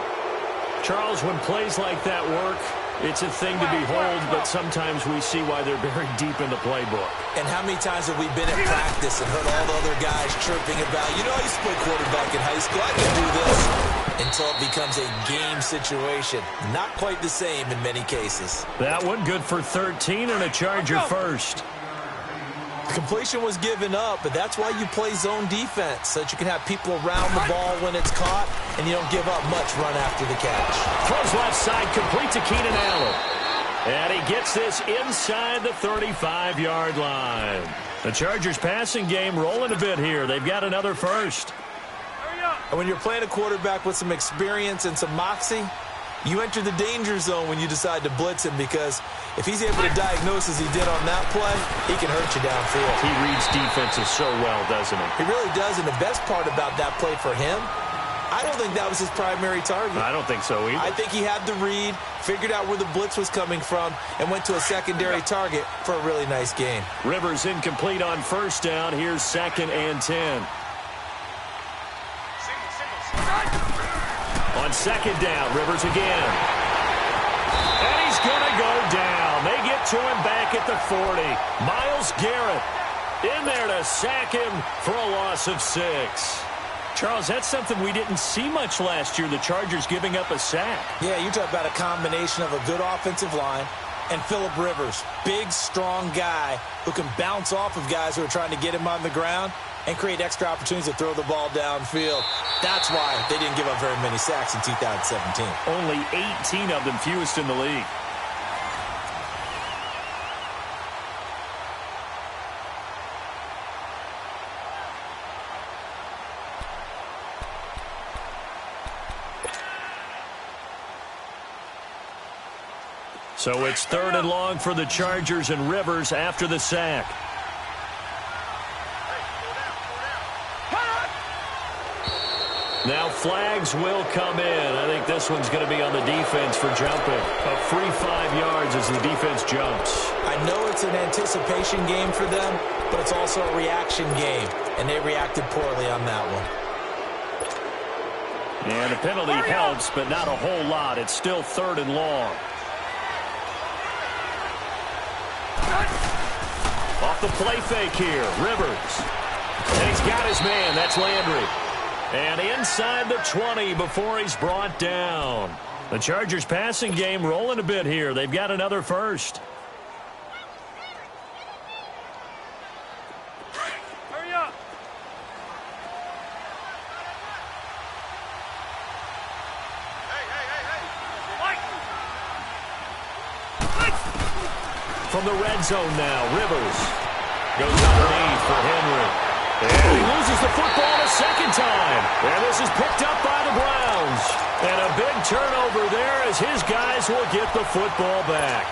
Charles, when plays like that work, it's a thing to behold, but sometimes we see why they're buried deep in the playbook.
And how many times have we been at practice and heard all the other guys chirping about, you know, I used to play quarterback in high school, I can do this, until it becomes a game situation. Not quite the same in many cases.
That one good for 13 and a Charger first.
Completion was given up, but that's why you play zone defense, so that you can have people around the ball when it's caught, and you don't give up much run after the catch.
Throws left side, complete to Keenan Allen. And he gets this inside the 35-yard line. The Chargers passing game rolling a bit here. They've got another first.
And when you're playing a quarterback with some experience and some moxie, you enter the danger zone when you decide to blitz him, because if he's able to diagnose as he did on that play, he can hurt you downfield.
He reads defenses so well, doesn't he?
He really does, and the best part about that play for him, I don't think that was his primary target.
I don't think so either.
I think he had the read, figured out where the blitz was coming from, and went to a secondary target for a really nice gain.
Rivers incomplete on 1st down. Here's 2nd and 10. On 2nd down, Rivers again. And he's going to go down. They get to him back at the 40. Myles Garrett in there to sack him for a loss of 6. Charles, that's something we didn't see much last year, the Chargers giving up a sack.
Yeah, you talk about a combination of a good offensive line and Phillip Rivers, big, strong guy who can bounce off of guys who are trying to get him on the ground and create extra opportunities to throw the ball downfield. That's why they didn't give up very many sacks in 2017.
Only 18 of them, fewest in the league. So it's 3rd and long for the Chargers, and Rivers after the sack. Now flags will come in. I think this one's going to be on the defense for jumping. A free 5 yards as the defense jumps.
I know it's an anticipation game for them, but it's also a reaction game, and they reacted poorly on that one.
And a penalty helps, but not a whole lot. It's still 3rd and long. Off the play fake here, Rivers. And he's got his man, that's Landry. And inside the 20 before he's brought down. The Chargers passing game rolling a bit here. They've got another first.
Hurry up.
From the red zone now, Rivers goes underneath for Henry. And he loses the football a second time. And this is picked up by the Browns. And a big turnover there as his guys will get the football back.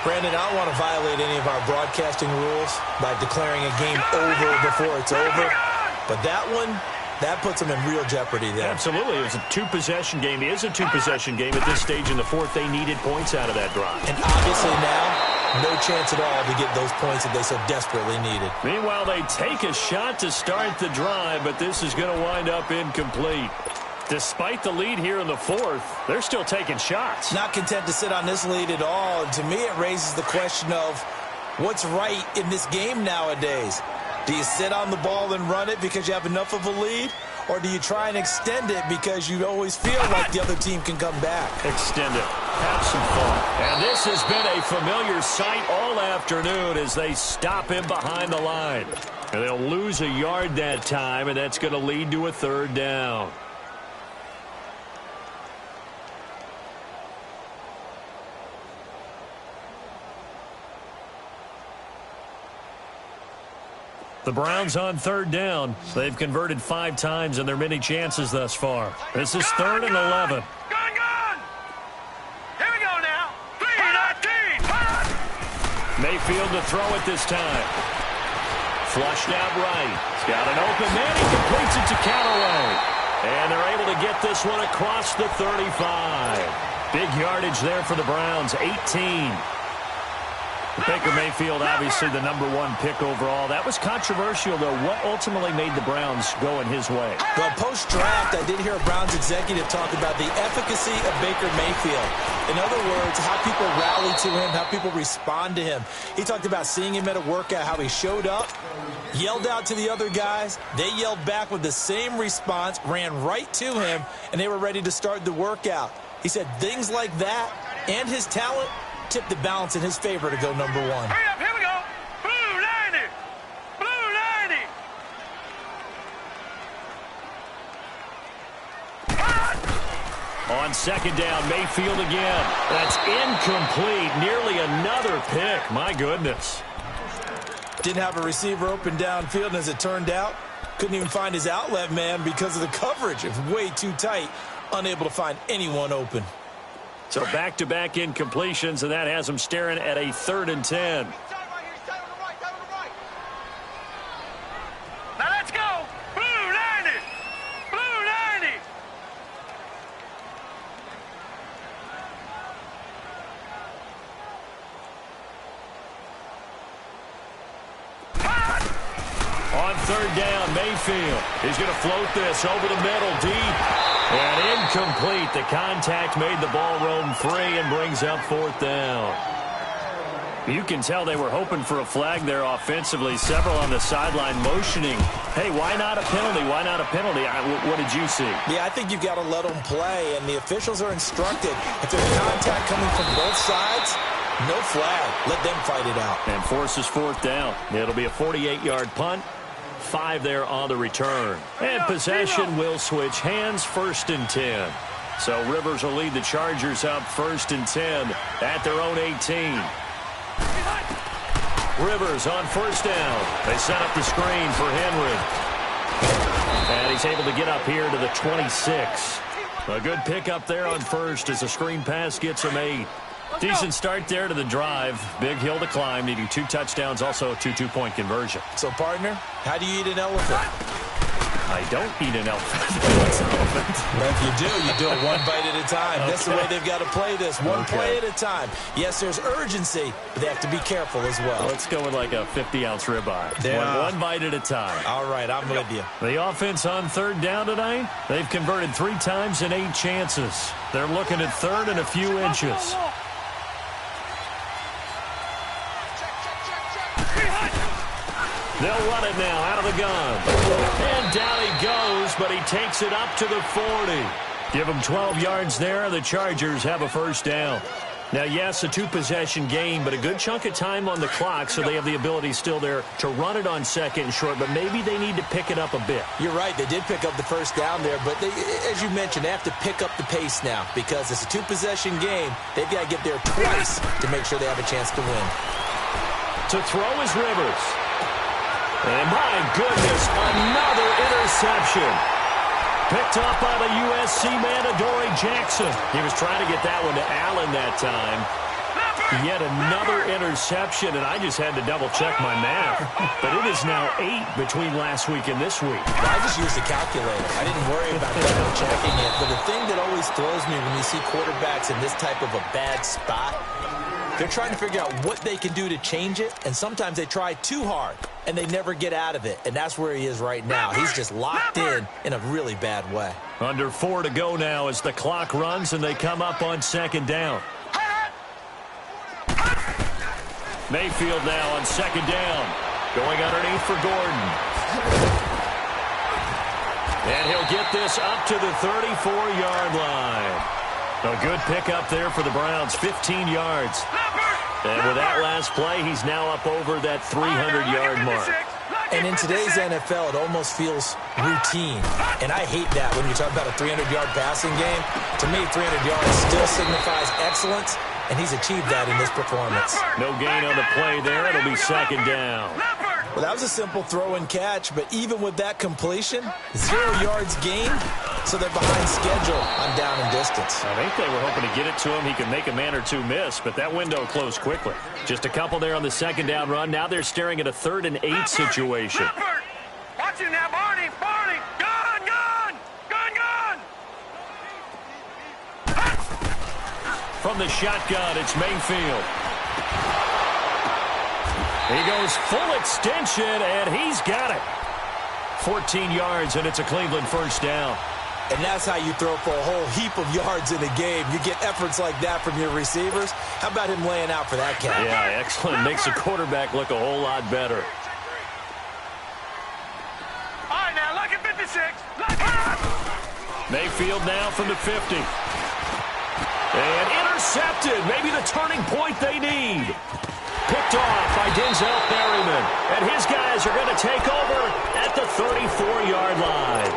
Brandon, I don't want to violate any of our broadcasting rules by declaring a game over before it's over. But that one, that puts them in real jeopardy there.
Absolutely. It was a two-possession game. It is a two-possession game at this stage in the fourth. They needed points out of that drive.
And obviously now, no chance at all to get those points that they so desperately needed.
Meanwhile, they take a shot to start the drive, but this is going to wind up incomplete. Despite the lead here in the fourth, they're still taking shots.
Not content to sit on this lead at all. And to me, it raises the question of what's right in this game nowadays. Do you sit on the ball and run it because you have enough of a lead? Or do you try and extend it because you always feel like the other team can come back?
Extend it. Have some fun. And this has been a familiar sight all afternoon as they stop him behind the line. And they'll lose a yard that time, and that's going to lead to a 3rd down. The Browns on 3rd down. They've converted 5 times in their many chances thus far. This is 3rd and 11.
Gone! Here we go now. 3-19.
Mayfield to throw it this time. Flushed out right. He's got an open man. He completes it to Callaway. And they're able to get this one across the 35. Big yardage there for the Browns, 18. Baker Mayfield, obviously the #1 pick overall. That was controversial, though. What ultimately made the Browns go in his way?
Well, post-draft, I did hear a Browns executive talk about the efficacy of Baker Mayfield. In other words, how people rally to him, how people respond to him. He talked about seeing him at a workout, how he showed up, yelled out to the other guys. They yelled back with the same response, ran right to him, and they were ready to start the workout. He said things like that and his talent tipped the balance in his favor to go #1.
Hurry up, here we go. Blue 90. Blue 90.
On 2nd down, Mayfield again. That's incomplete. Nearly another pick. My goodness.
Didn't have a receiver open downfield, and as it turned out, couldn't even find his outlet man because of the coverage. It was way too tight, unable to find anyone open.
So back-to-back incompletions, and that has them staring at a 3rd and 10.
Now let's go. Blue 90. Blue 90.
On 3rd down, Mayfield is going to float this over the middle deep. And incomplete. The contact made the ball roam free and brings up 4th down. You can tell they were hoping for a flag there offensively. Several on the sideline motioning, hey, why not a penalty? Why not a penalty? What did you see?
Yeah, I think you've got to let them play, and the officials are instructed. If there's contact coming from both sides, no flag. Let them fight it out.
And forces fourth down. It'll be a 48-yard punt. 5 there on the return. And possession will switch hands, 1st and 10. So Rivers will lead the Chargers up 1st and 10 at their own 18. Rivers on 1st down. They set up the screen for Henry. And he's able to get up here to the 26. A good pickup there on 1st as the screen pass gets him 8. Decent start there to the drive. Big hill to climb, needing 2 touchdowns, also a 2 two-point conversion.
So, partner, how do you eat an elephant?
I don't eat an elephant. What's an elephant?
Well, if you do it one bite at a time.
Okay.
That's the way they've got to play this. One play at a time. Yes, there's urgency, but they have to be careful as well.
Let's go with like a 50-ounce ribeye. One bite at a time.
All right, I'm with you.
The offense on 3rd down tonight, they've converted 3 times in 8 chances. They're looking at 3rd and a few inches. They'll run it now out of the gun. And down he goes, but he takes it up to the 40. Give him 12 yards there. The Chargers have a 1st down. Now, yes, a 2-possession game, but a good chunk of time on the clock, so they have the ability still there to run it on 2nd and short, but maybe they need to pick it up a bit.
You're right. They did pick up the 1st down there, but they, as you mentioned, they have to pick up the pace now because it's a 2-possession game. They've got to get there twice to make sure they have a chance to win.
To throw is Rivers. And my goodness, another interception. Picked up by the USC man, Adoree Jackson. He was trying to get that one to Allen that time. Yet another interception, and I just had to double-check my math. But it is now 8 between last week and this week.
Well, I just used a calculator. I didn't worry about double-checking it. But the thing that always throws me when you see quarterbacks in this type of a bad spot, they're trying to figure out what they can do to change it, and sometimes they try too hard, and they never get out of it, and that's where he is right now. He's just locked in a really bad way.
Under 4 to go now as the clock runs, and they come up on 2nd down. Mayfield now on 2nd down, going underneath for Gordon. And he'll get this up to the 34-yard line. A good pickup there for the Browns, 15 yards. And with that last play, he's now up over that 300-yard mark.
And in today's NFL, it almost feels routine. And I hate that when you talk about a 300-yard passing game. To me, 300 yards still signifies excellence, and he's achieved that in this performance.
No gain on the play there. It'll be 2nd down.
Well, that was a simple throw and catch, but even with that completion, 0 yards gained, so they're behind schedule on down and distance.
I think they were hoping to get it to him. He could make a man or 2 miss, but that window closed quickly. Just a couple there on the 2nd down run. Now they're staring at a 3rd and 8 situation.
Watch him now, Barney. Barney. Gun, gun. Gun, gun.
From the shotgun, it's Mayfield. He goes full extension, and he's got it. 14 yards, and it's a Cleveland 1st down.
And that's how you throw for a whole heap of yards in a game. You get efforts like that from your receivers. How about him laying out for that catch?
Yeah, excellent. Makes the quarterback look a whole lot better.
All right, now, look at 56. Look at
Mayfield now from the 50. And intercepted. Maybe the turning point they need. Picked off by Denzel Berryman. And his guys are going to take over at the 34-yard line.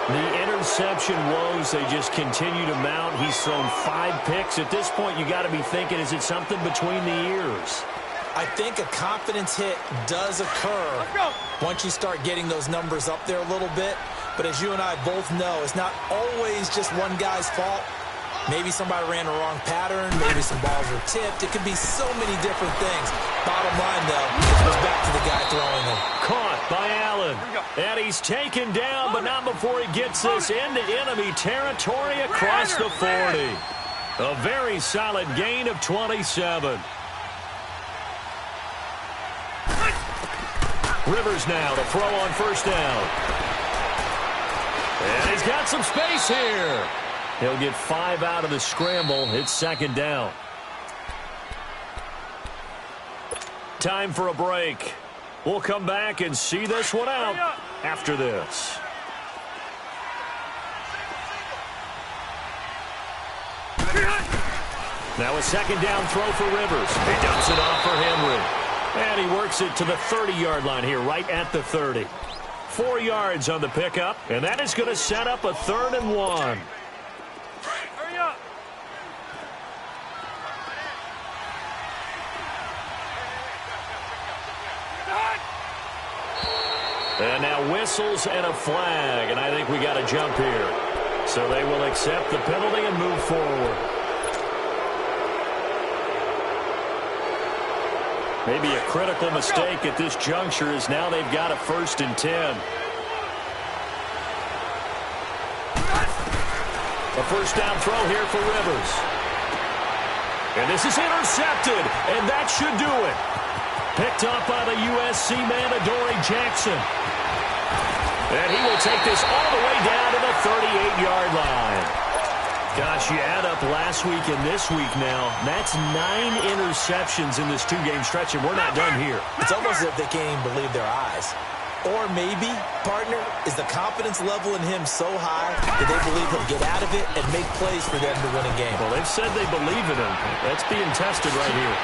The interception woes, they just continue to mount. He's thrown 5 picks. At this point, you got to be thinking, is it something between the ears?
I think a confidence hit does occur once you start getting those numbers up there a little bit. But as you and I both know, it's not always just one guy's fault. Maybe somebody ran the wrong pattern. Maybe some balls were tipped. It could be so many different things. Bottom line, though, it goes back to the guy throwing them.
Caught by Allen. And he's taken down, but not before he gets this into enemy territory across the 40. A very solid gain of 27. Rivers now to throw on 1st down. And he's got some space here. He'll get 5 out of the scramble. It's 2nd down. Time for a break. We'll come back and see this one out after this. Now a second down throw for Rivers. He dumps it off for Henry. And he works it to the 30-yard line here, right at the 30. 4 yards on the pickup, and that is going to set up a 3rd and 1.
Hurry up.
And now whistles and a flag, and I think we got a jump here. So they will accept the penalty and move forward. Maybe a critical mistake at this juncture is now they've got a 1st and 10. A first down throw here for Rivers. And this is intercepted, and that should do it. Picked up by the USC man, Adoree Jackson. And he will take this all the way down to the 38-yard line. Gosh, you add up last week and this week now, that's 9 interceptions in this 2-game stretch, and we're not done here.
It's almost as if they can't even believe their eyes. Or maybe, partner, is the confidence level in him so high that they believe he'll get out of it and make plays for them to win a game.
Well, they've said they believe in him. That's being tested right here.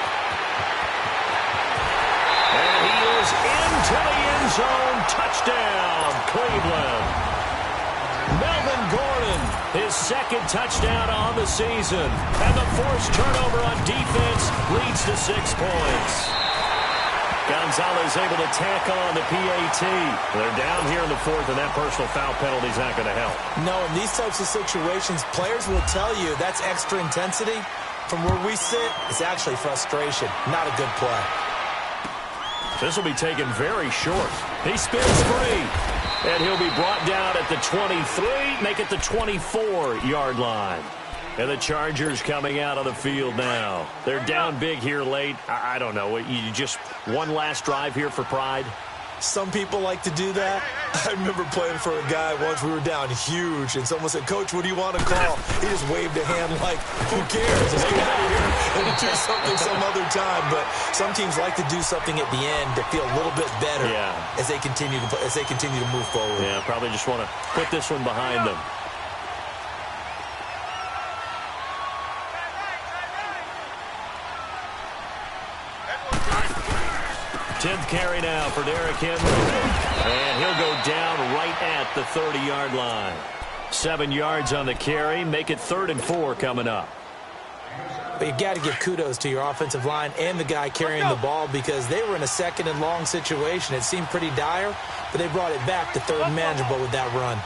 And he is into the end zone. Touchdown, Cleveland. Melvin Gordon, his 2nd touchdown on the season. And the forced turnover on defense leads to 6 points. Gonzalez able to tack on the PAT. They're down here in the 4th, and that personal foul penalty is not going to help.
No, in these types of situations, players will tell you that's extra intensity. From where we sit, it's actually frustration, not a good play.
This will be taken very short. He spins free. And he'll be brought down at the 23, make it the 24-yard line. And the Chargers coming out on the field now. They're down big here late. I don't know. You just one last drive here for pride?
Some people like to do that. I remember playing for a guy once. We were down huge, and someone said, "Coach, what do you want to call?" He just waved a hand like, "Who cares? Let's get out of here and do something some other time." But some teams like to do something at the end to feel a little bit better as they continue to move forward.
Yeah, probably just want to put this one behind them. 10th carry now for Derrick Henry. And he'll go down right at the 30-yard line. 7 yards on the carry. Make it 3rd and 4 coming up.
But you got to give kudos to your offensive line and the guy carrying the ball because they were in a 2nd and long situation. It seemed pretty dire, but they brought it back to 3rd and manageable with that run.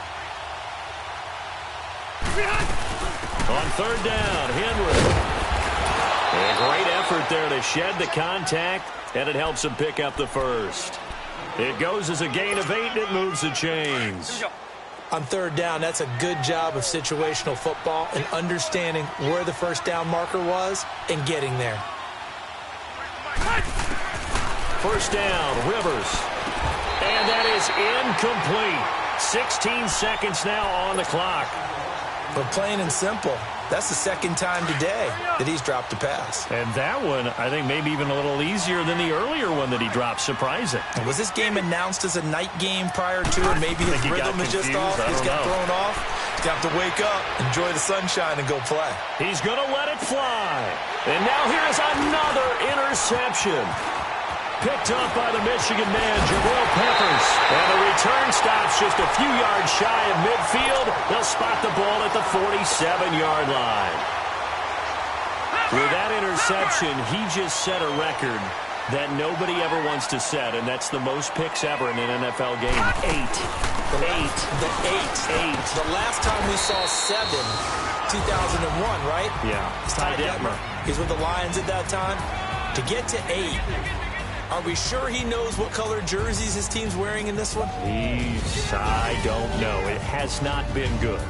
On 3rd down, Henry. A great effort there to shed the contact, and it helps him pick up the 1st. It goes as a gain of 8, and it moves the chains.
On 3rd down, that's a good job of situational football and understanding where the first down marker was and getting there.
First down, Rivers. And that is incomplete. 16 seconds now on the clock.
But plain and simple, that's the 2nd time today that he's dropped a pass.
And that one, I think, maybe even a little easier than the earlier one that he dropped. Surprising.
Was this game announced as a night game prior to it? Maybe his rhythm is just off. He's got thrown off. He's got to wake up, enjoy the sunshine, and go play.
He's going to let it fly. And now here is another interception. Picked up by the Michigan man, Jabril Peppers. And the return stops just a few yards shy of midfield. They'll spot the ball at the 47-yard line. With that interception, he just set a record that nobody ever wants to set, and that's the most picks ever in an NFL game. 8.
The last time we saw 7, 2001, right?
Yeah.
Ty Detmer. He's with the Lions at that time. To get to 8, are we sure he knows what color jerseys his team's wearing in this one?
I don't know. It has not been good.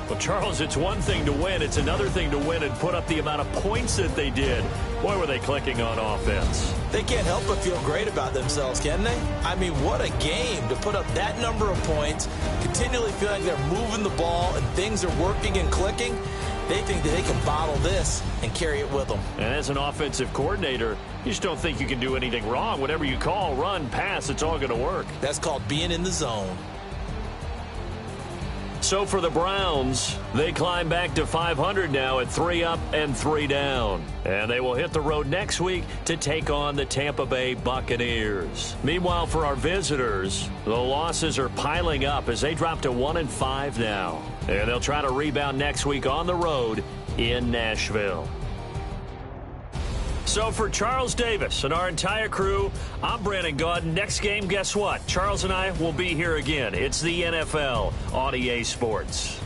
Well, Charles, it's one thing to win. It's another thing to win and put up the amount of points that they did. Boy, were they clicking on offense.
They can't help but feel great about themselves, can they? I mean, what a game to put up that number of points, continually feeling like they're moving the ball and things are working and clicking. They think that they can bottle this and carry it with them.
And as an offensive coordinator, you just don't think you can do anything wrong. Whatever you call, run, pass, it's all going to work.
That's called being in the zone.
So for the Browns, they climb back to 500 now at 3 up and 3 down. And they will hit the road next week to take on the Tampa Bay Buccaneers. Meanwhile, for our visitors, the losses are piling up as they drop to 1-5 now. And they'll try to rebound next week on the road in Nashville. So for Charles Davis and our entire crew, I'm Brandon Gaudin. Next game, guess what? Charles and I will be here again. It's the NFL on EA Sports.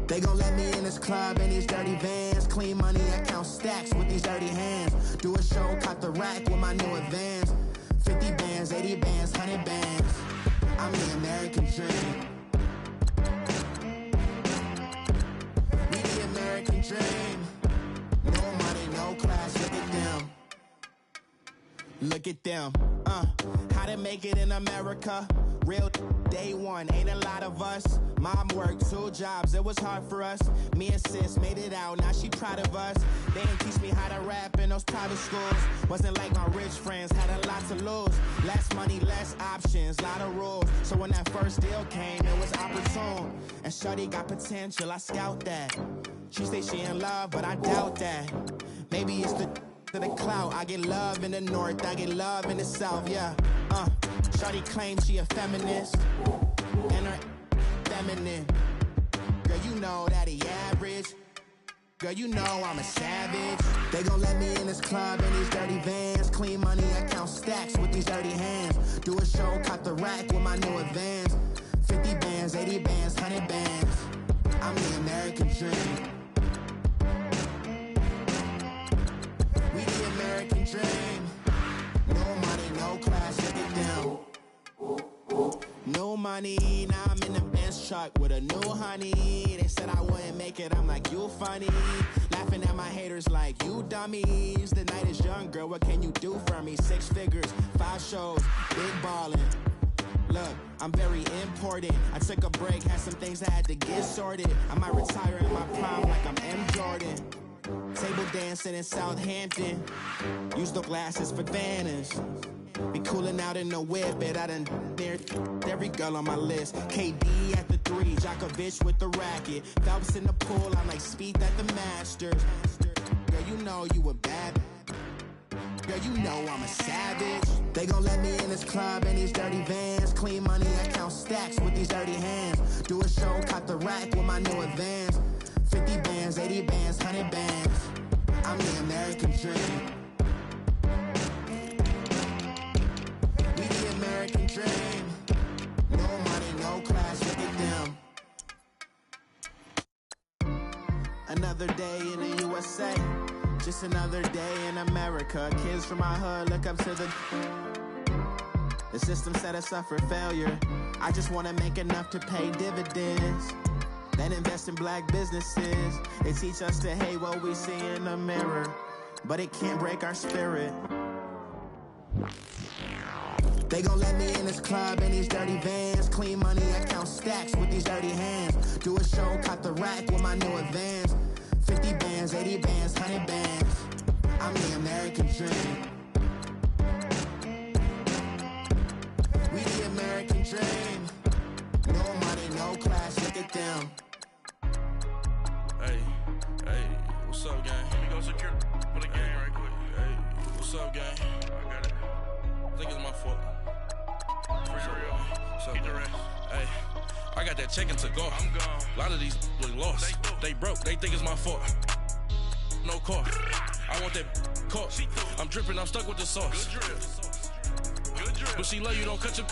They gon' let me in this club in these dirty vans. Clean money, I count stacks with these dirty hands. Do a show, caught the rack with my new advance. 50 bands, 80 bands, 100 bands. I'm the American dream. We the American dream. No money, no class, look at them. Look at them, how to make it in America. Real day one, ain't a lot of us. Mom worked 2 jobs, it was hard for us. Me and sis made it out, now she proud of us. They didn't teach me how to rap in those private schools. Wasn't like my rich friends, had a lot to lose. Less money, less options, lot of rules. So when that first deal came, it was opportune. And shorty got potential, I scout that. She say she in love, but I doubt that. Maybe it's the clout. I get love in the north, I get love in the south, yeah. Shorty claims she a feminist, and her feminine. Girl, you know that he average. Girl, you know I'm a savage. They gon' let me in this club in these dirty vans. Clean money, I count stacks with these dirty hands. Do a show, caught the rack with my new advance. 50 bands, 80 bands, 100 bands. I'm the American dream. We the American dream. No money, no class, look at them. No money, now I'm in the Benz truck with a new honey. They said I wouldn't make it, I'm like, you funny. Laughing at my haters like, you dummies. The night is young, girl, what can you do for me? 6 figures, 5 shows, big ballin'. Look, I'm very important. I took a break, had some things I had to get sorted. I might retire in my prime like I'm M. Jordan. Table dancing in Southampton. Use the glasses for Vannas. Be cooling out in the whip, but I done dared every girl on my list. KD at the 3, Djokovic with the racket. Phelps in the pool, I'm like Speed at the Masters. Girl, you know you a bad. Girl, you know I'm a savage. They gon' let me in this club in these dirty vans. Clean money, I count stacks with these dirty hands. Do a show, caught the rack with my new advance. 50 bands, 80 bands, 100 bands. I'm the American dream. We the American dream. No money, no class, look at them. Another day in the USA. Just another day in America. Kids from my hood look up to the system set us up for failure. I just wanna make enough to pay dividends. Then invest in black businesses. They teach us to hate what we see in the mirror, but it can't break our spirit. They gon' let me in this club in these dirty vans. Clean money, I count stacks with these dirty hands. Do a show, caught the rack with my new advance. 50 bands, 80 bands, 100 bands. I'm the American dream. We the American dream. No money, no class, look at them.
What's up, gang?
Let me go secure for the game right quick.
Hey, what's up, gang?
I got it.
I think it's my fault.
For real.
What's up,
Keep the
gang?
rest.
Hey, I got that check-in to go.
I'm gone.
A lot of these look lost. They broke. They think it's my fault. No car. I want that car. I'm dripping. I'm stuck with the sauce.
Good drip. Good drip.
But she love you. Don't cut your.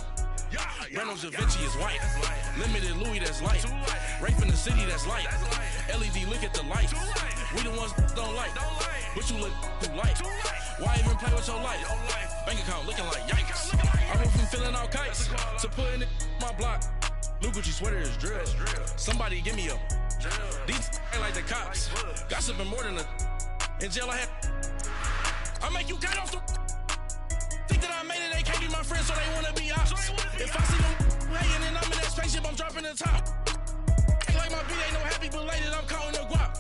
Yeah,
Reynolds Da Vinci is white.
That's light.
Limited Louis, that's light.
Too light.
Rape in the city, that's light.
That's light.
LED, look at the light.
Too light.
We the ones don't like.
Don't like.
But you look too light.
Too light.
Why even play with your life?
Your life.
Bank account looking like yikes.
Looking like
I went from filling out kites
That's a call.
to putting it in my block. Blue Gucci sweater is drill.
That's drill.
Somebody give me a.
Drill.
These ain't like the cops.
Like bugs.
Gossiping more than a. In jail I had. I make you cut off the. Think that I made it, they can't be my friends, so they wanna be ops. If I see them hating and I'm in that spaceship, I'm dropping the top. Ain't like my beat, ain't no happy belated, I'm counting the guap.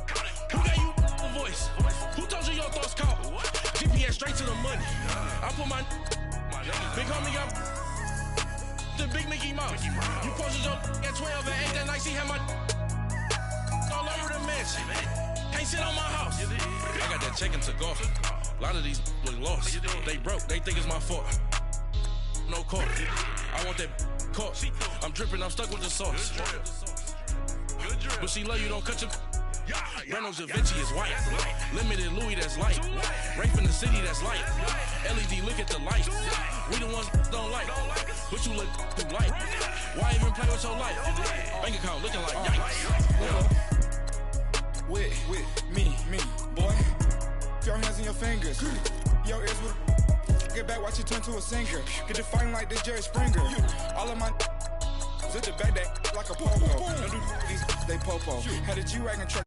Who gave you a voice? Who told you your thoughts count? GPS straight to the money. I put my big homie got the big Mickey Mouse. You posted your at 12 and 8 that night, she had my all over the mansion. Can't sit on my house. I got that check-in to go. A lot of these look lost. They broke, they think it's my fault. No car. I want that car. I'm dripping, I'm stuck with the sauce.
Good drip.
But she love you, don't cut your.
Yeah,
Reynolds Da Vinci is white.
That's light.
Limited Louis, that's light.
Too light.
Rape in the city, that's light. LED, look at the light. We the ones don't like. But you look too light. Why even play with your life? Bank account looking like yikes.
With me, boy. Your hands and your fingers. Your ears with. Get back, watch it turn to a singer. Get to fighting like this Jerry Springer. All of my. Zit the back that like a popo. Don't do these, they popo. Had a G-Wagon truck.